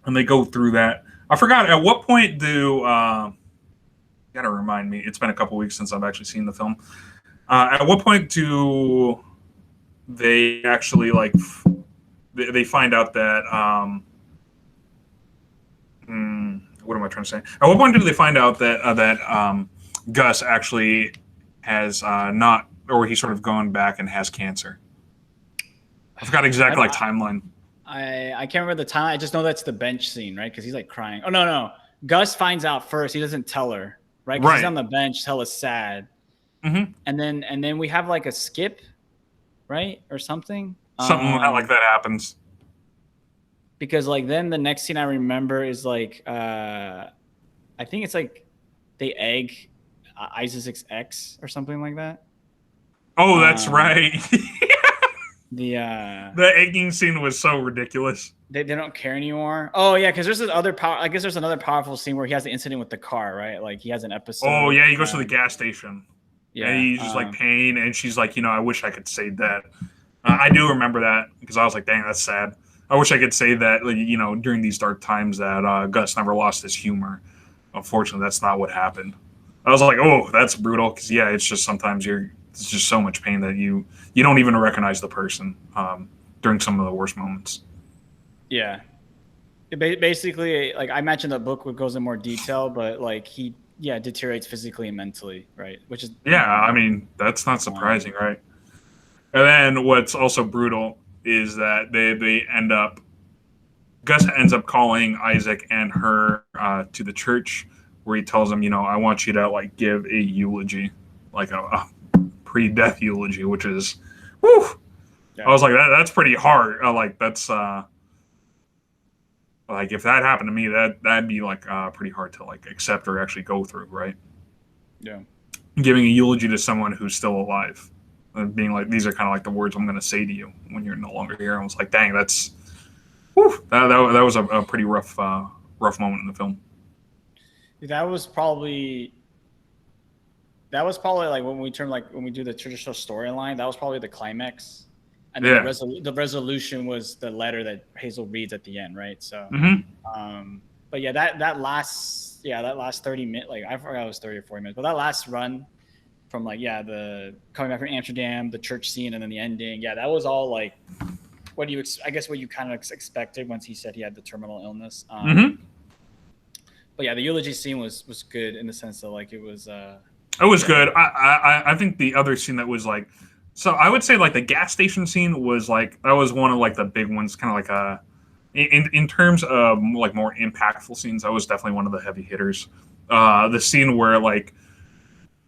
And they go through that. I forgot, at what point you gotta remind me, it's been a couple weeks since I've actually seen the film. At what point do they actually, like, they find out that, what am I trying to say? At what point do they find out that Gus actually has not, or he's sort of gone back and has cancer? I forgot exactly, timeline. I can't remember the time. I just know that's the bench scene, right? Because he's like crying. Oh no, Gus finds out first. He doesn't tell her, right? Because he's on the bench, hella sad. Mm-hmm. And then we have like a skip, right, or something. Something like that happens. Because like then the next scene I remember is like I think it's like they egg Isaac's ex or something like that. Oh, that's right. The egging scene was so ridiculous. They don't care anymore. Oh yeah, because there's this other I guess there's another powerful scene where he has the incident with the car, right? Like he has an episode. Oh yeah, he goes to the gas station. Yeah, and he's just like paying, and she's like, I wish I could say that. I do remember that because I was like, dang, that's sad. I wish I could say that, like, during these dark times that Gus never lost his humor. Unfortunately, that's not what happened. I was like, oh, that's brutal. Because it's just sometimes it's just so much pain that you don't even recognize the person during some of the worst moments. Yeah. Basically, like I mentioned, the book goes in more detail, but like he deteriorates physically and mentally, right? Which is I mean, that's not surprising, right? And then what's also brutal is that they end up, Gus ends up calling Isaac and her to the church where he tells him, I want you to like give a eulogy, like a pre-death eulogy, which is, whew. Yeah. I was like, that's pretty hard. Like that's like if that happened to me, that'd be like pretty hard to like accept or actually go through, right? Yeah. Giving a eulogy to someone who's still alive, and being like, these are kind of like the words I'm going to say to you when you're no longer here. I was like, dang, that's, whew, that was a pretty rough moment in the film. That was probably like when we do the traditional storyline, that was probably the climax. And then the resolution was the letter that Hazel reads at the end, right? So, but yeah, that last 30 minutes, like I forgot it was 30 or 40 minutes, but that last run from like, the coming back from Amsterdam, the church scene, and then the ending, that was all like what you kind of expected once he said he had the terminal illness. But yeah, the eulogy scene was good in the sense that like it was good. I think the other scene that was like, so I would say like the gas station scene was like, that was one of like the big ones, kind of like in terms of like more impactful scenes, that was definitely one of the heavy hitters. The scene where like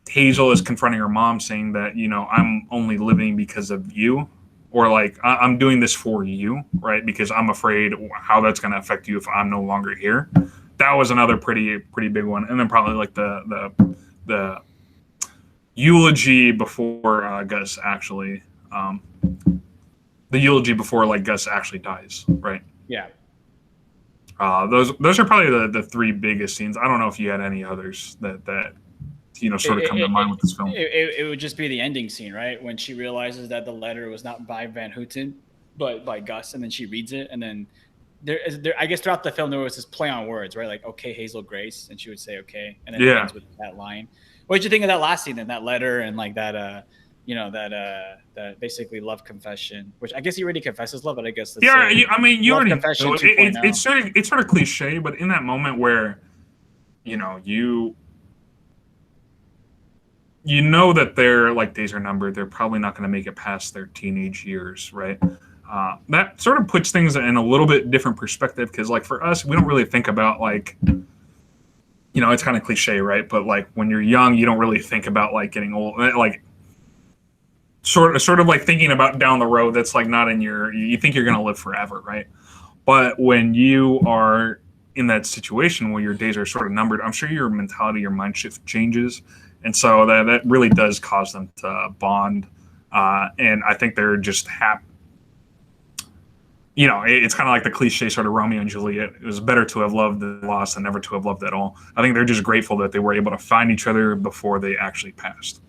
Hazel is confronting her mom saying that, I'm only living because of you, or like I'm doing this for you, right? Because I'm afraid how that's going to affect you if I'm no longer here. That was another pretty big one. And then probably like the eulogy before Gus actually, the eulogy before like Gus actually dies, right? Yeah. Those are probably the three biggest scenes. I don't know if you had any others that sort of come to mind with this film. It would just be the ending scene, right? When she realizes that the letter was not by Van Houten, but by Gus, and then she reads it, and then there I guess throughout the film there was this play on words, right? Like, okay, Hazel Grace, and she would say okay, and then it ends with that line. What did you think of that last scene and that letter and like that that basically love confession, which I guess he already confesses love, but I guess you already confession. It's sort of cliche, but in that moment where you know that their like days are numbered, they're probably not going to make it past their teenage years, right? That sort of puts things in a little bit different perspective, because like for us, we don't really think about like, it's kind of cliche, right? But like when you're young, you don't really think about like getting old, like sort of like thinking about down the road. That's like not in you think you're going to live forever, right? But when you are in that situation where your days are sort of numbered, I'm sure your mentality, your mind shift changes. And so that really does cause them to bond. And I think they're just happy. It's kind of like the cliche sort of Romeo and Juliet. It was better to have loved than lost than never to have loved at all. I think they're just grateful that they were able to find each other before they actually passed.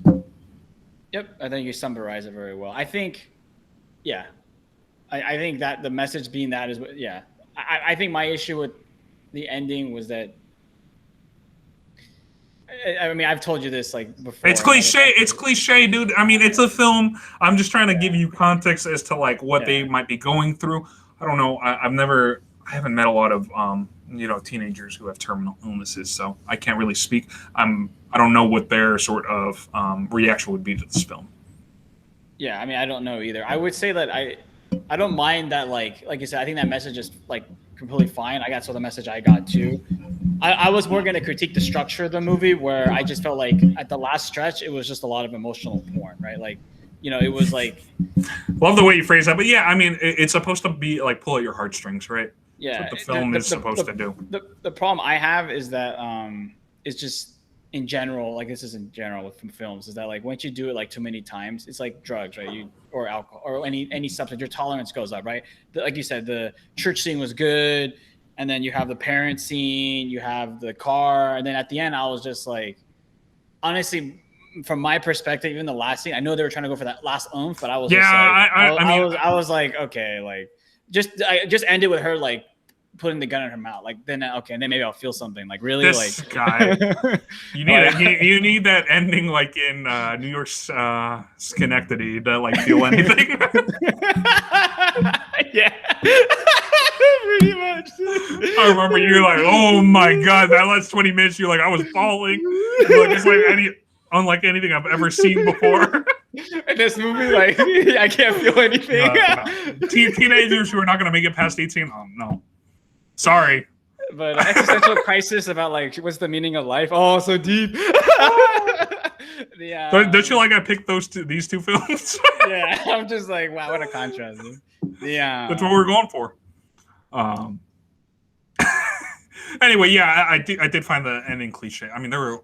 Yep. I think you summarized it very well. I think, I think that the message being that is, I think my issue with the ending was that, I mean, I've told you this like before. It's cliche. It's cliche, dude. I mean, it's a film. I'm just trying to give you context as to like what they might be going through. I don't know. I haven't met a lot of teenagers who have terminal illnesses, so I can't really speak. I don't know what their sort of reaction would be to this film. Yeah, I mean, I don't know either. I would say that I don't mind that, like you said, I think that message is like completely fine. I saw the message I got too. I was more going to critique the structure of the movie, where I just felt like at the last stretch, it was just a lot of emotional porn, right? Like, it was like. Love the way you phrase that, but yeah, I mean, it's supposed to be like pull at your heartstrings, right? Yeah, that's what the film is supposed to do. The problem I have is that it's just in general, like this is in general with films, is that like once you do it like too many times, it's like drugs, right? Or alcohol or any substance, your tolerance goes up, right? Like you said, the church scene was good. And then you have the parent scene, you have the car. And then at the end, I was just like, honestly, from my perspective, even the last scene, I know they were trying to go for that last oomph, but I was I was like, okay, like just end it with her like putting the gun in her mouth. Like then, okay, and then maybe I'll feel something. Like really, this like guy, you need that ending like in New York's Schenectady to like feel anything. Yeah. Pretty much. I remember you're like, oh my god, that last 20 minutes, you're like, I was bawling. You're like, it's like unlike anything I've ever seen before. In this movie, like, I can't feel anything. No. Teenagers who are not going to make it past 18, oh no. Sorry. But existential crisis about like what's the meaning of life? Oh, so deep. Don't you like I picked these two films? Yeah, I'm just like, wow, what a contrast. Dude. That's what we're going for. Anyway, yeah, I did find the ending cliche. I mean, there were,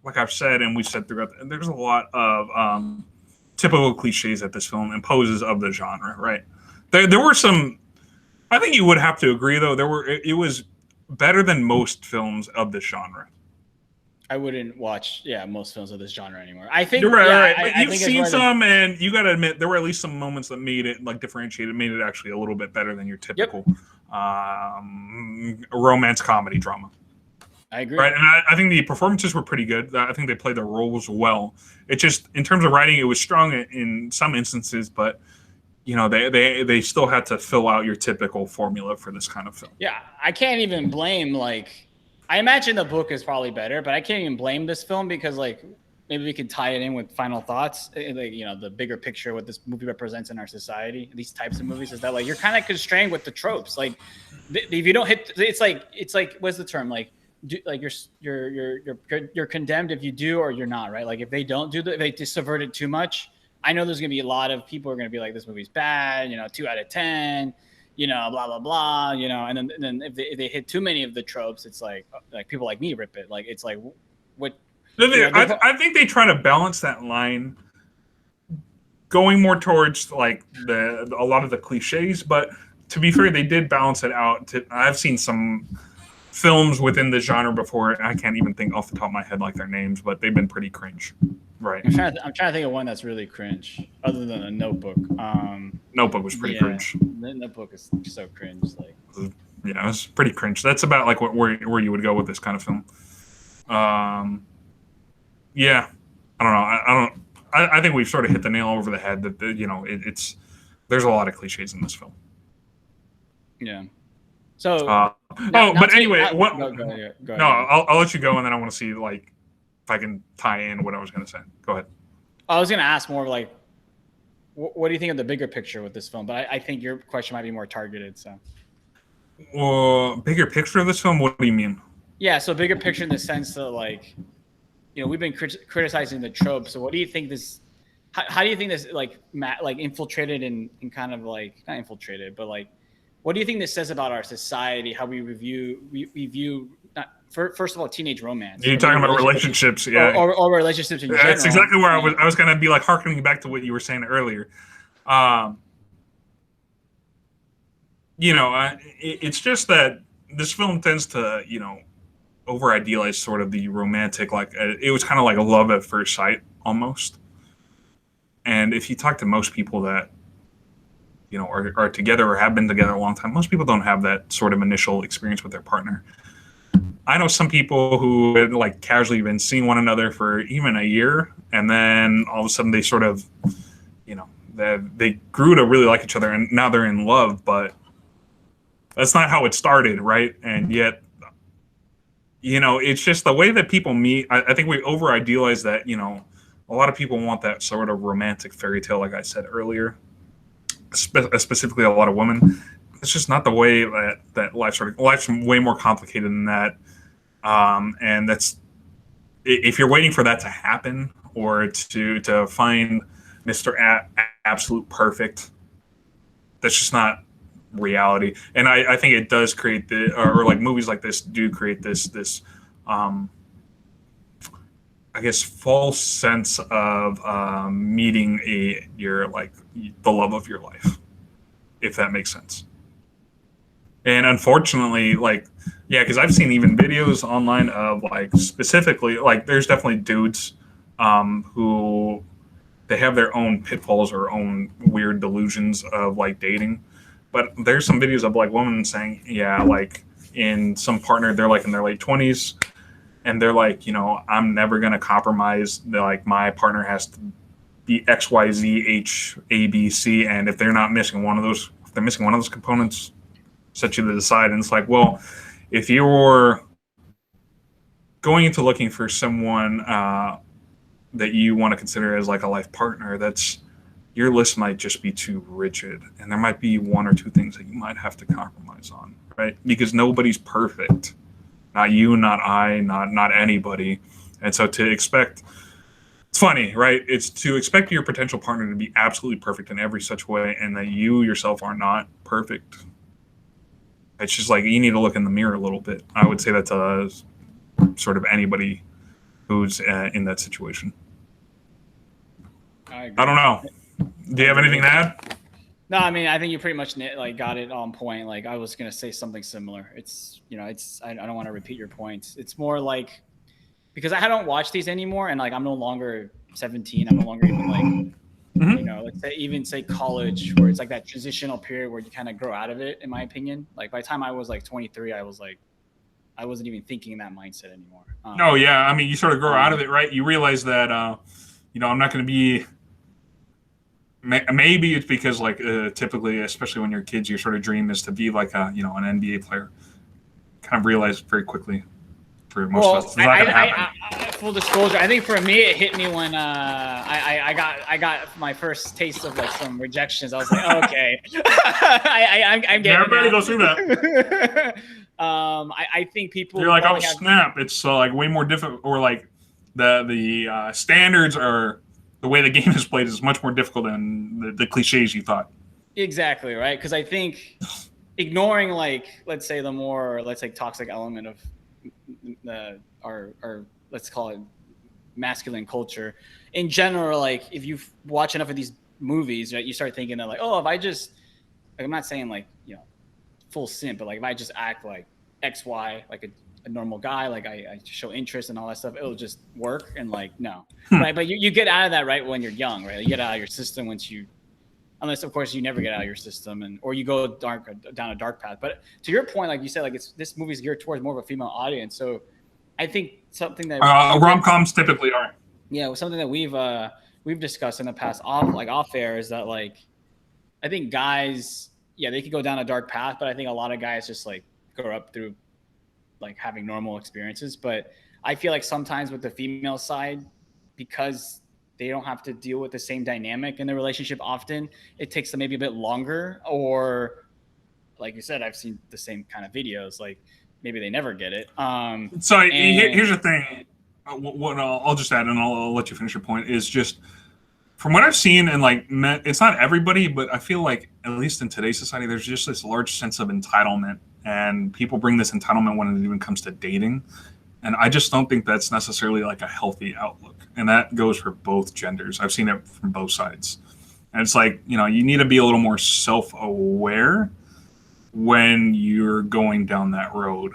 like I've said, and we said throughout, there's a lot of typical cliches that this film imposes of the genre, right? There were some. I think you would have to agree, though. It was better than most films of this genre. I wouldn't watch, most films of this genre anymore. I think You're right, yeah, right. I, But I you've think seen some, and you got to admit there were at least some moments that made it like differentiated, made it actually a little bit better than your typical romance comedy drama. I agree. Right, and I think the performances were pretty good. I think they played their roles well. It just, in terms of writing, it was strong in some instances, but you know, they still had to fill out your typical formula for this kind of film. Yeah, I can't even blame like. I imagine the book is probably better, but I can't even blame this film because like maybe we can tie it in with final thoughts. Like, you know, the bigger picture, what this movie represents in our society, these types of movies, is that like you're kind of constrained with the tropes. Like if you don't hit, it's like what's the term? Like you're condemned if you do or you're not, right? Like if they don't do if they just subvert it too much. I know there's gonna be a lot of people who are gonna be like, this movie's bad, 2 out of 10, blah blah blah, and then if they hit too many of the tropes, it's like people like me rip it. Like it's like what. I think they try to balance that line, going more towards like a lot of the cliches, but to be fair, they did balance it out. I've seen some films within the genre before. I can't even think off the top of my head like their names, but they've been pretty cringe. Right. I'm trying to think of one that's really cringe, other than a Notebook. Notebook was pretty cringe. The Notebook is so cringe. Like, yeah, it was pretty cringe. That's about like where you would go with this kind of film. Yeah, I don't know. I think we've sort of hit the nail over the head that it's there's a lot of cliches in this film. Yeah. So. But anyway, go ahead. No, I'll let you go, and then I want to see like if I can tie in what I was going to say. Go ahead. I was going to ask more like, what do you think of the bigger picture with this film? But I think your question might be more targeted. So. Well, bigger picture of this film. What do you mean? Yeah, so bigger picture in the sense that like, we've been criticizing the trope. So what do you think this? How do you think this like infiltrated and kind of like not infiltrated, but like, what do you think this says about our society? How we view first of all teenage romance. You're talking about relationships, yeah, or relationships in general. That's exactly where I was going to be like harkening back to what you were saying earlier. It's just that this film tends to over idealize sort of the romantic, like it was kind of like a love at first sight almost. And if you talk to most people that are together or have been together a long time, most people don't have that sort of initial experience with their partner. I know some people who had like casually been seeing one another for even a year, and then all of a sudden they sort of, they grew to really like each other, and now they're in love. But that's not how it started, right? And yet, it's just the way that people meet. I think we over idealize that. A lot of people want that sort of romantic fairy tale, like I said earlier. Specifically, a lot of women. It's just not the way that life's way more complicated than that. And that's, if you're waiting for that to happen or to find Mr. Absolute Perfect, that's just not reality. And I think it does create or like movies like this do create this I guess false sense of meeting the love of your life, if that makes sense. And unfortunately, because I've seen even videos online of specifically, there's definitely dudes who they have their own pitfalls or own weird delusions of dating. But there's some videos of women saying, in some partner, they're in their late 20s, and they're I'm never gonna compromise. My partner has to be X, Y, Z, H, A, B, C, and if they're missing one of those components, set you to the side. And it's well, if you're going into looking for someone that you want to consider as a life partner, that's your list might just be too rigid, and there might be one or two things that you might have to compromise on, right? Because nobody's perfect, not you, not I, not anybody, and so to expect. It's funny, right? It's to expect your potential partner to be absolutely perfect in every such way, and that you yourself are not perfect. It's just like you need to look in the mirror a little bit. I would say that's sort of anybody who's in that situation. I agree. I don't know. Do you have anything to add? No, I mean, I think you pretty much like got it on point. Like I was gonna say something similar. It's I don't want to repeat your points. It's more like because I don't watch these anymore, and like I'm no longer 17. I'm no longer even like let's say college, where it's like that transitional period where you kind of grow out of it. In my opinion, like by the time I was like 23, I wasn't even thinking in that mindset anymore. No, yeah. I mean, you sort of grow out of it, right? You realize that I'm not going to be. Maybe it's because like typically, especially when you're kids, your sort of dream is to be like an NBA player. Kind of realize very quickly. For most of us, it's not gonna happen. Full disclosure, I think for me it hit me when I got my first taste of like some rejections. I was like, oh, okay, I'm getting. Everybody goes through that. I think people. You're like, oh snap! It's like way more difficult, or like the standards are the way the game is played is much more difficult than the cliches you thought. Exactly right, because I think ignoring like let's say the more toxic element of our let's call it masculine culture in general, like if you watch enough of these movies, right, you start thinking that like, oh, if I just like, I'm not saying like full simp, but like if I just act like XY, like a normal guy, like I show interest and all that stuff, it'll just work. And like no, right? But you get out of that right when you're young, right? You get out of your system unless of course you never get out of your system or you go down a dark path. But to your point, like you said, like this movie's geared towards more of a female audience. So I think something that rom-coms typically are. Yeah, something that we've discussed in the past off air is that like I think guys, yeah, they could go down a dark path, but I think a lot of guys just like grow up through like having normal experiences. But I feel like sometimes with the female side, because they don't have to deal with the same dynamic in the relationship often, it takes them maybe a bit longer, or like you said, I've seen the same kind of videos, like maybe they never get it. So here's the thing, what I'll just add, and I'll let you finish your point, is just from what I've seen, and like it's not everybody, but I feel like at least in today's society, there's just this large sense of entitlement, and people bring this entitlement when it even comes to dating. And I just don't think that's necessarily like a healthy outlook. And that goes for both genders. I've seen it from both sides. And it's like, you need to be a little more self-aware when you're going down that road.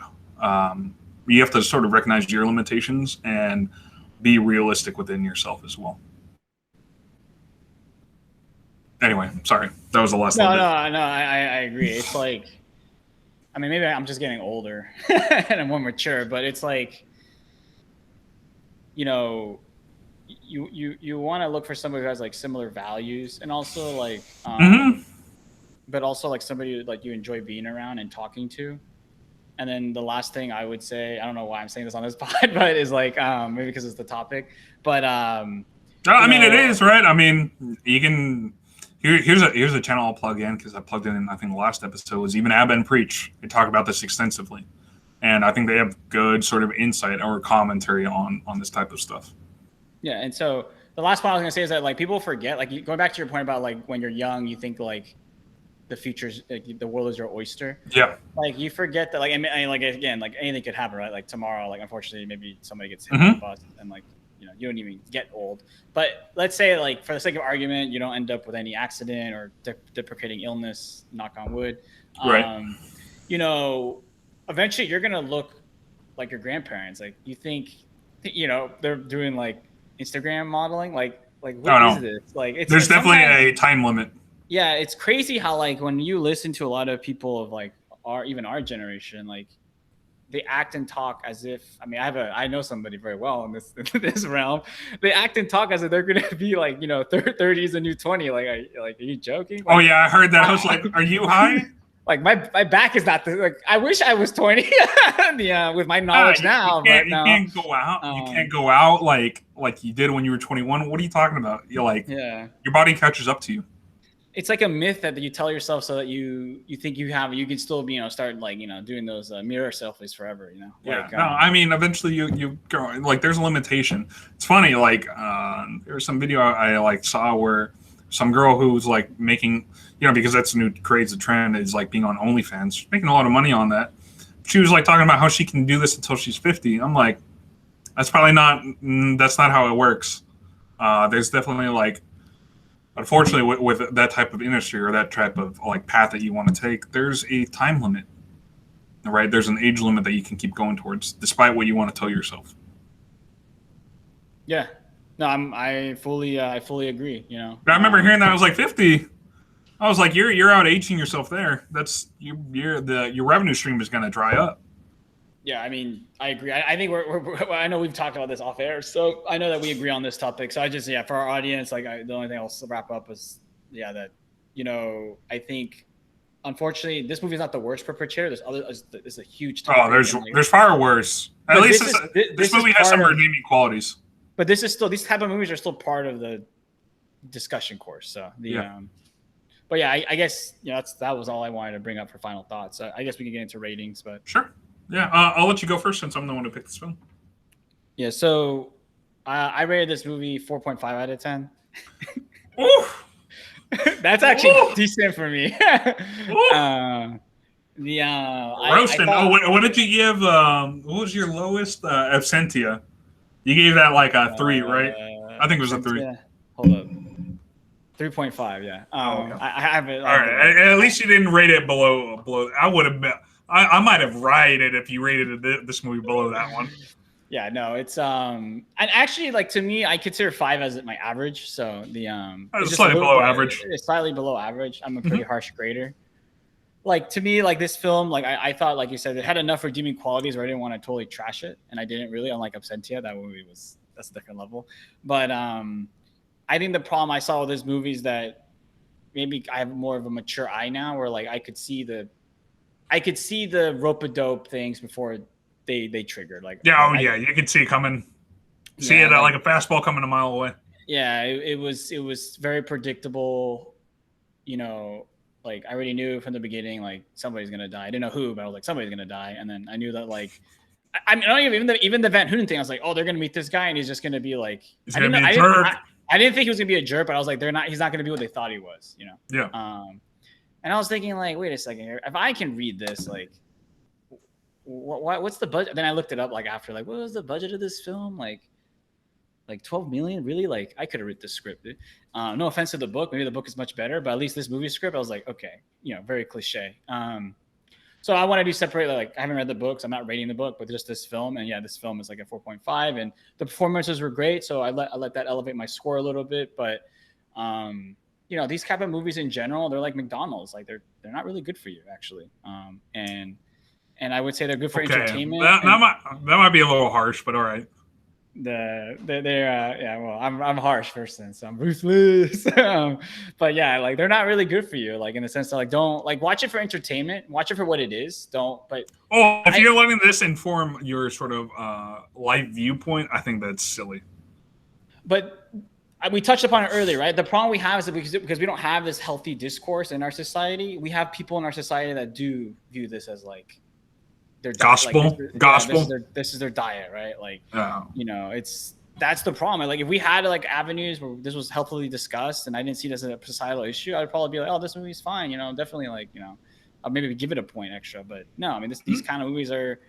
You have to sort of recognize your limitations and be realistic within yourself as well. Anyway, sorry. That was the last one. No, I agree. It's like, I mean, maybe I'm just getting older and I'm more mature, but it's like, you want to look for somebody who has like similar values, and also like, but also like somebody like you enjoy being around and talking to. And then the last thing I would say, I don't know why I'm saying this on this pod, but is like maybe because it's the topic, but I mean, it is, right? I mean, you can. Here's a channel I'll plug in because I plugged in. I think the last episode was even Abba and Preach. They talk about this extensively, and I think they have good sort of insight or commentary on this type of stuff. Yeah, and so the last point I was gonna say is that like people forget, like going back to your point about like when you're young, you think like the future's like, the world is your oyster. Yeah. Like you forget that like I mean, like again, like anything could happen, right? Like tomorrow, like unfortunately, maybe somebody gets hit by a bus and like. You don't even get old. But let's say, like, for the sake of argument, you don't end up with any accident or deprecating illness, knock on wood. Right. Eventually you're going to look like your grandparents. Like, you think, they're doing, like, Instagram modeling. Like what is this? Like, there's definitely a time limit. Yeah, it's crazy how, like, when you listen to a lot of people of, like, our generation, like, they act and talk as if, I mean, I know somebody very well in this realm. They act and talk as if they're going to be like, 30 is a new 20. Like, are you joking? Like, oh yeah, I heard that. I was like, are you high? Like my back is not like I wish I was 20 with my knowledge now, but no. You can't go out. You can't go out like you did when you were 21. What are you talking about? You're like, your body catches up to you. It's like a myth that you tell yourself so that you think you can still be, start like, doing those mirror selfies forever, Yeah. No, I mean, eventually you go, like, there's a limitation. It's funny, like, there was some video I like saw where some girl who was like making, because that's the new craze, the trend is like being on OnlyFans, making a lot of money on that. She was like talking about how she can do this until she's 50. I'm like, that's not how it works. There's definitely like, unfortunately, with that type of industry or that type of like path that you want to take, there's a time limit, right? There's an age limit that you can keep going towards, despite what you want to tell yourself. Yeah, no, I fully agree. But I remember hearing that I was like 50. I was like, you're out aging yourself there. That's your revenue stream is going to dry up. Yeah, I mean, I agree. I think we're I know we've talked about this off air, so I know that we agree on this topic. So I just, for our audience, like the only thing I'll wrap up is, that, I think, unfortunately, this movie is not the worst perpetrator. There's a huge topic. Oh, there's far worse. At least this movie has some redeeming qualities. But this is still, these type of movies are still part of the discussion course. So but yeah, I guess, that was all I wanted to bring up for final thoughts. I guess we can get into ratings, but sure. Yeah, I'll let you go first since I'm the one who picked this film. Yeah, so I rated this movie 4.5 out of 10. That's actually decent for me. Roasting. What did you give? What was your lowest? Absentia. You gave that like a 3, right? I think it was a 3. Hold up. 3.5. Yeah. Okay. I have it. All right. At least you didn't rate it below. I would have been. I might have rioted if you rated this movie below that one. Yeah, no, it's and actually, like, to me, I consider 5 as my average. So it's slightly below average. It's slightly below average. I'm a pretty harsh grader. Like, to me, like, this film, like I thought, like you said, it had enough redeeming qualities where I didn't want to totally trash it, and I didn't really. Unlike Absentia, that's a different level. But I think the problem I saw with this movie is that maybe I have more of a mature eye now, where like I could see the rope-a-dope things before they triggered. Like, you could see it coming. See it like a fastball coming a mile away. Yeah, it was very predictable. Like, I already knew from the beginning, like, somebody's gonna die. I didn't know who, but I was like, somebody's gonna die. And then I knew that, like, I mean, even the Van Houten thing, I was like, oh, they're gonna meet this guy and he's just gonna be like, I didn't think he was gonna be a jerk, but I was like, he's not gonna be what they thought he was. Yeah. And I was thinking, like, wait a second here. If I can read this, like, what's the budget? Then I looked it up, like, after, like, what was the budget of this film? Like 12 million? Really? Like, I could have written the script. No offense to the book. Maybe the book is much better, but at least this movie script, I was like, okay, very cliche. So I want to do separate, like, I haven't read the books. I'm not rating the book, but just this film. And yeah, this film is like a 4.5, and the performances were great. So I let that elevate my score a little bit. But, these type of movies in general, they're like McDonald's. Like, they're not really good for you, actually. And I would say they're good for entertainment. That might be a little harsh, but all right. I'm a harsh person, so I'm ruthless. But yeah, like, they're not really good for you, like, in the sense that, like, don't, like, watch it for entertainment, watch it for what it is. If you're letting this inform your sort of life viewpoint, I think that's silly. But we touched upon it earlier, right? The problem we have is that because we don't have this healthy discourse in our society, we have people in our society that do view this as, like, their gospel. This is their diet, right? Like, that's the problem. Like, if we had, like, avenues where this was helpfully discussed and I didn't see this as a societal issue, I'd probably be like, oh, this movie's fine, definitely, like, I'll maybe give it a point extra. But no, I mean, these kind of movies are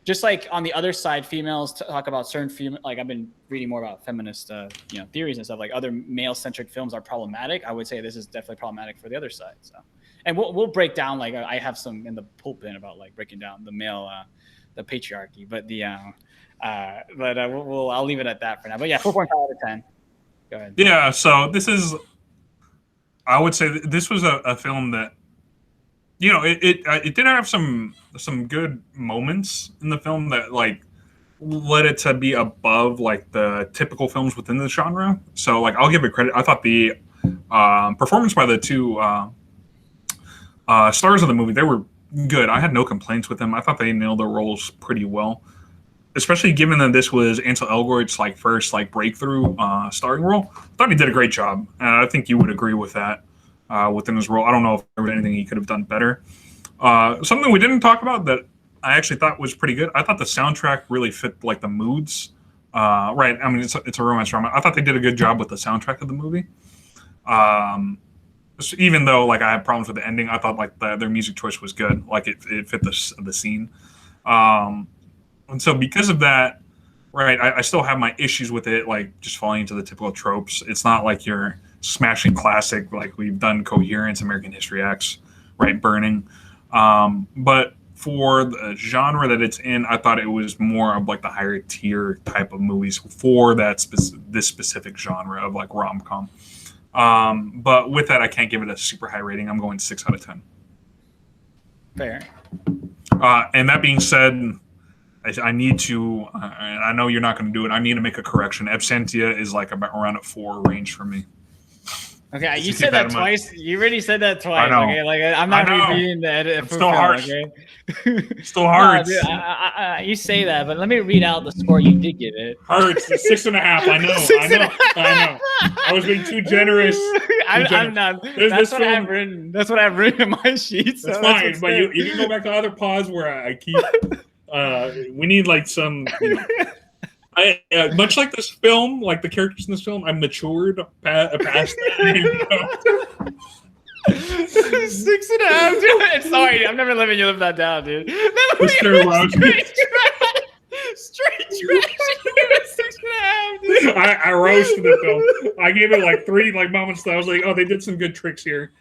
just, like, on the other side, females talk about certain female, like, I've been reading more about feminist theories and stuff, like, other male centric films are problematic. I would say this is definitely problematic for the other side. So, and we'll break down, like, I have some in the pulpit about, like, breaking down the male, the patriarchy, but I'll leave it at that for now. But yeah, 4.5 out of 10. Go ahead. Yeah. So I would say this was a film that, it did have some good moments in the film that, like, led it to be above, like, the typical films within the genre. So, like, I'll give it credit. I thought the performance by the two Stars of the movie, they were good. I had no complaints with them. I thought they nailed their roles pretty well, especially given that this was Ansel Elgort's like first like breakthrough starring role. I thought he did a great job. I think you would agree with that within his role. I don't know if there was anything he could have done better. Something we didn't talk about that I actually thought was pretty good. I thought the soundtrack really fit like the moods. Right. I mean, it's a romance drama. I thought they did a good job with the soundtrack of the movie. Even though like I had problems with the ending, I thought like their music choice was good. Like it fit the scene. And so because of that, right, I still have my issues with it, like just falling into the typical tropes. It's not like your smashing classic like we've done Coherence, American History X, right, Burning. But for the genre that it's in, I thought it was more of like the higher tier type of movies for that this specific genre of like rom-com. But with that, I can't give it a super high rating. I'm going 6 out of 10. Fair. And that being said, I need to. I know you're not going to do it. I need to make a correction. Absentia is like about around a 4 range for me. Okay, you said that twice. You already said that twice. I know. Okay, like I'm not reading the edit. It's still harsh. Okay? It's still hard. No, dude, you say that, but let me read out the score you did give it. Hurts. 6.5. I know. I know. I was being too generous. I'm not. That's what I've written. That's what I've written in my sheets. That's fine, but you can go back to other pods where I keep. We need like some. Much like this film, like the characters in this film, I matured past that. 6.5. Sorry, I'm never letting you live that down, dude. Straight trash. 6.5, dude. I roasted the film. I gave it like 3 like moments that I was like, oh, they did some good tricks here.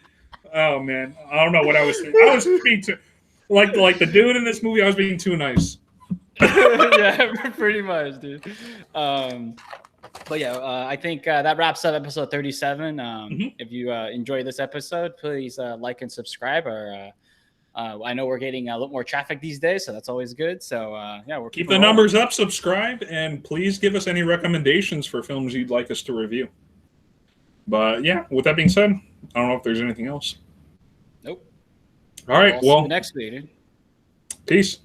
Oh man, I don't know what I was thinking. I was being too like the dude in this movie. I was being too nice. Yeah, pretty much, dude. But yeah, I think that wraps up episode 37. If you enjoyed this episode, please like and subscribe. Or I know we're getting a lot more traffic these days, so that's always good. So yeah, we'll keep the numbers up, subscribe, and please give us any recommendations for films you'd like us to review. But yeah, with that being said, I don't know if there's anything else. Nope. All right. See you next week, dude. Peace.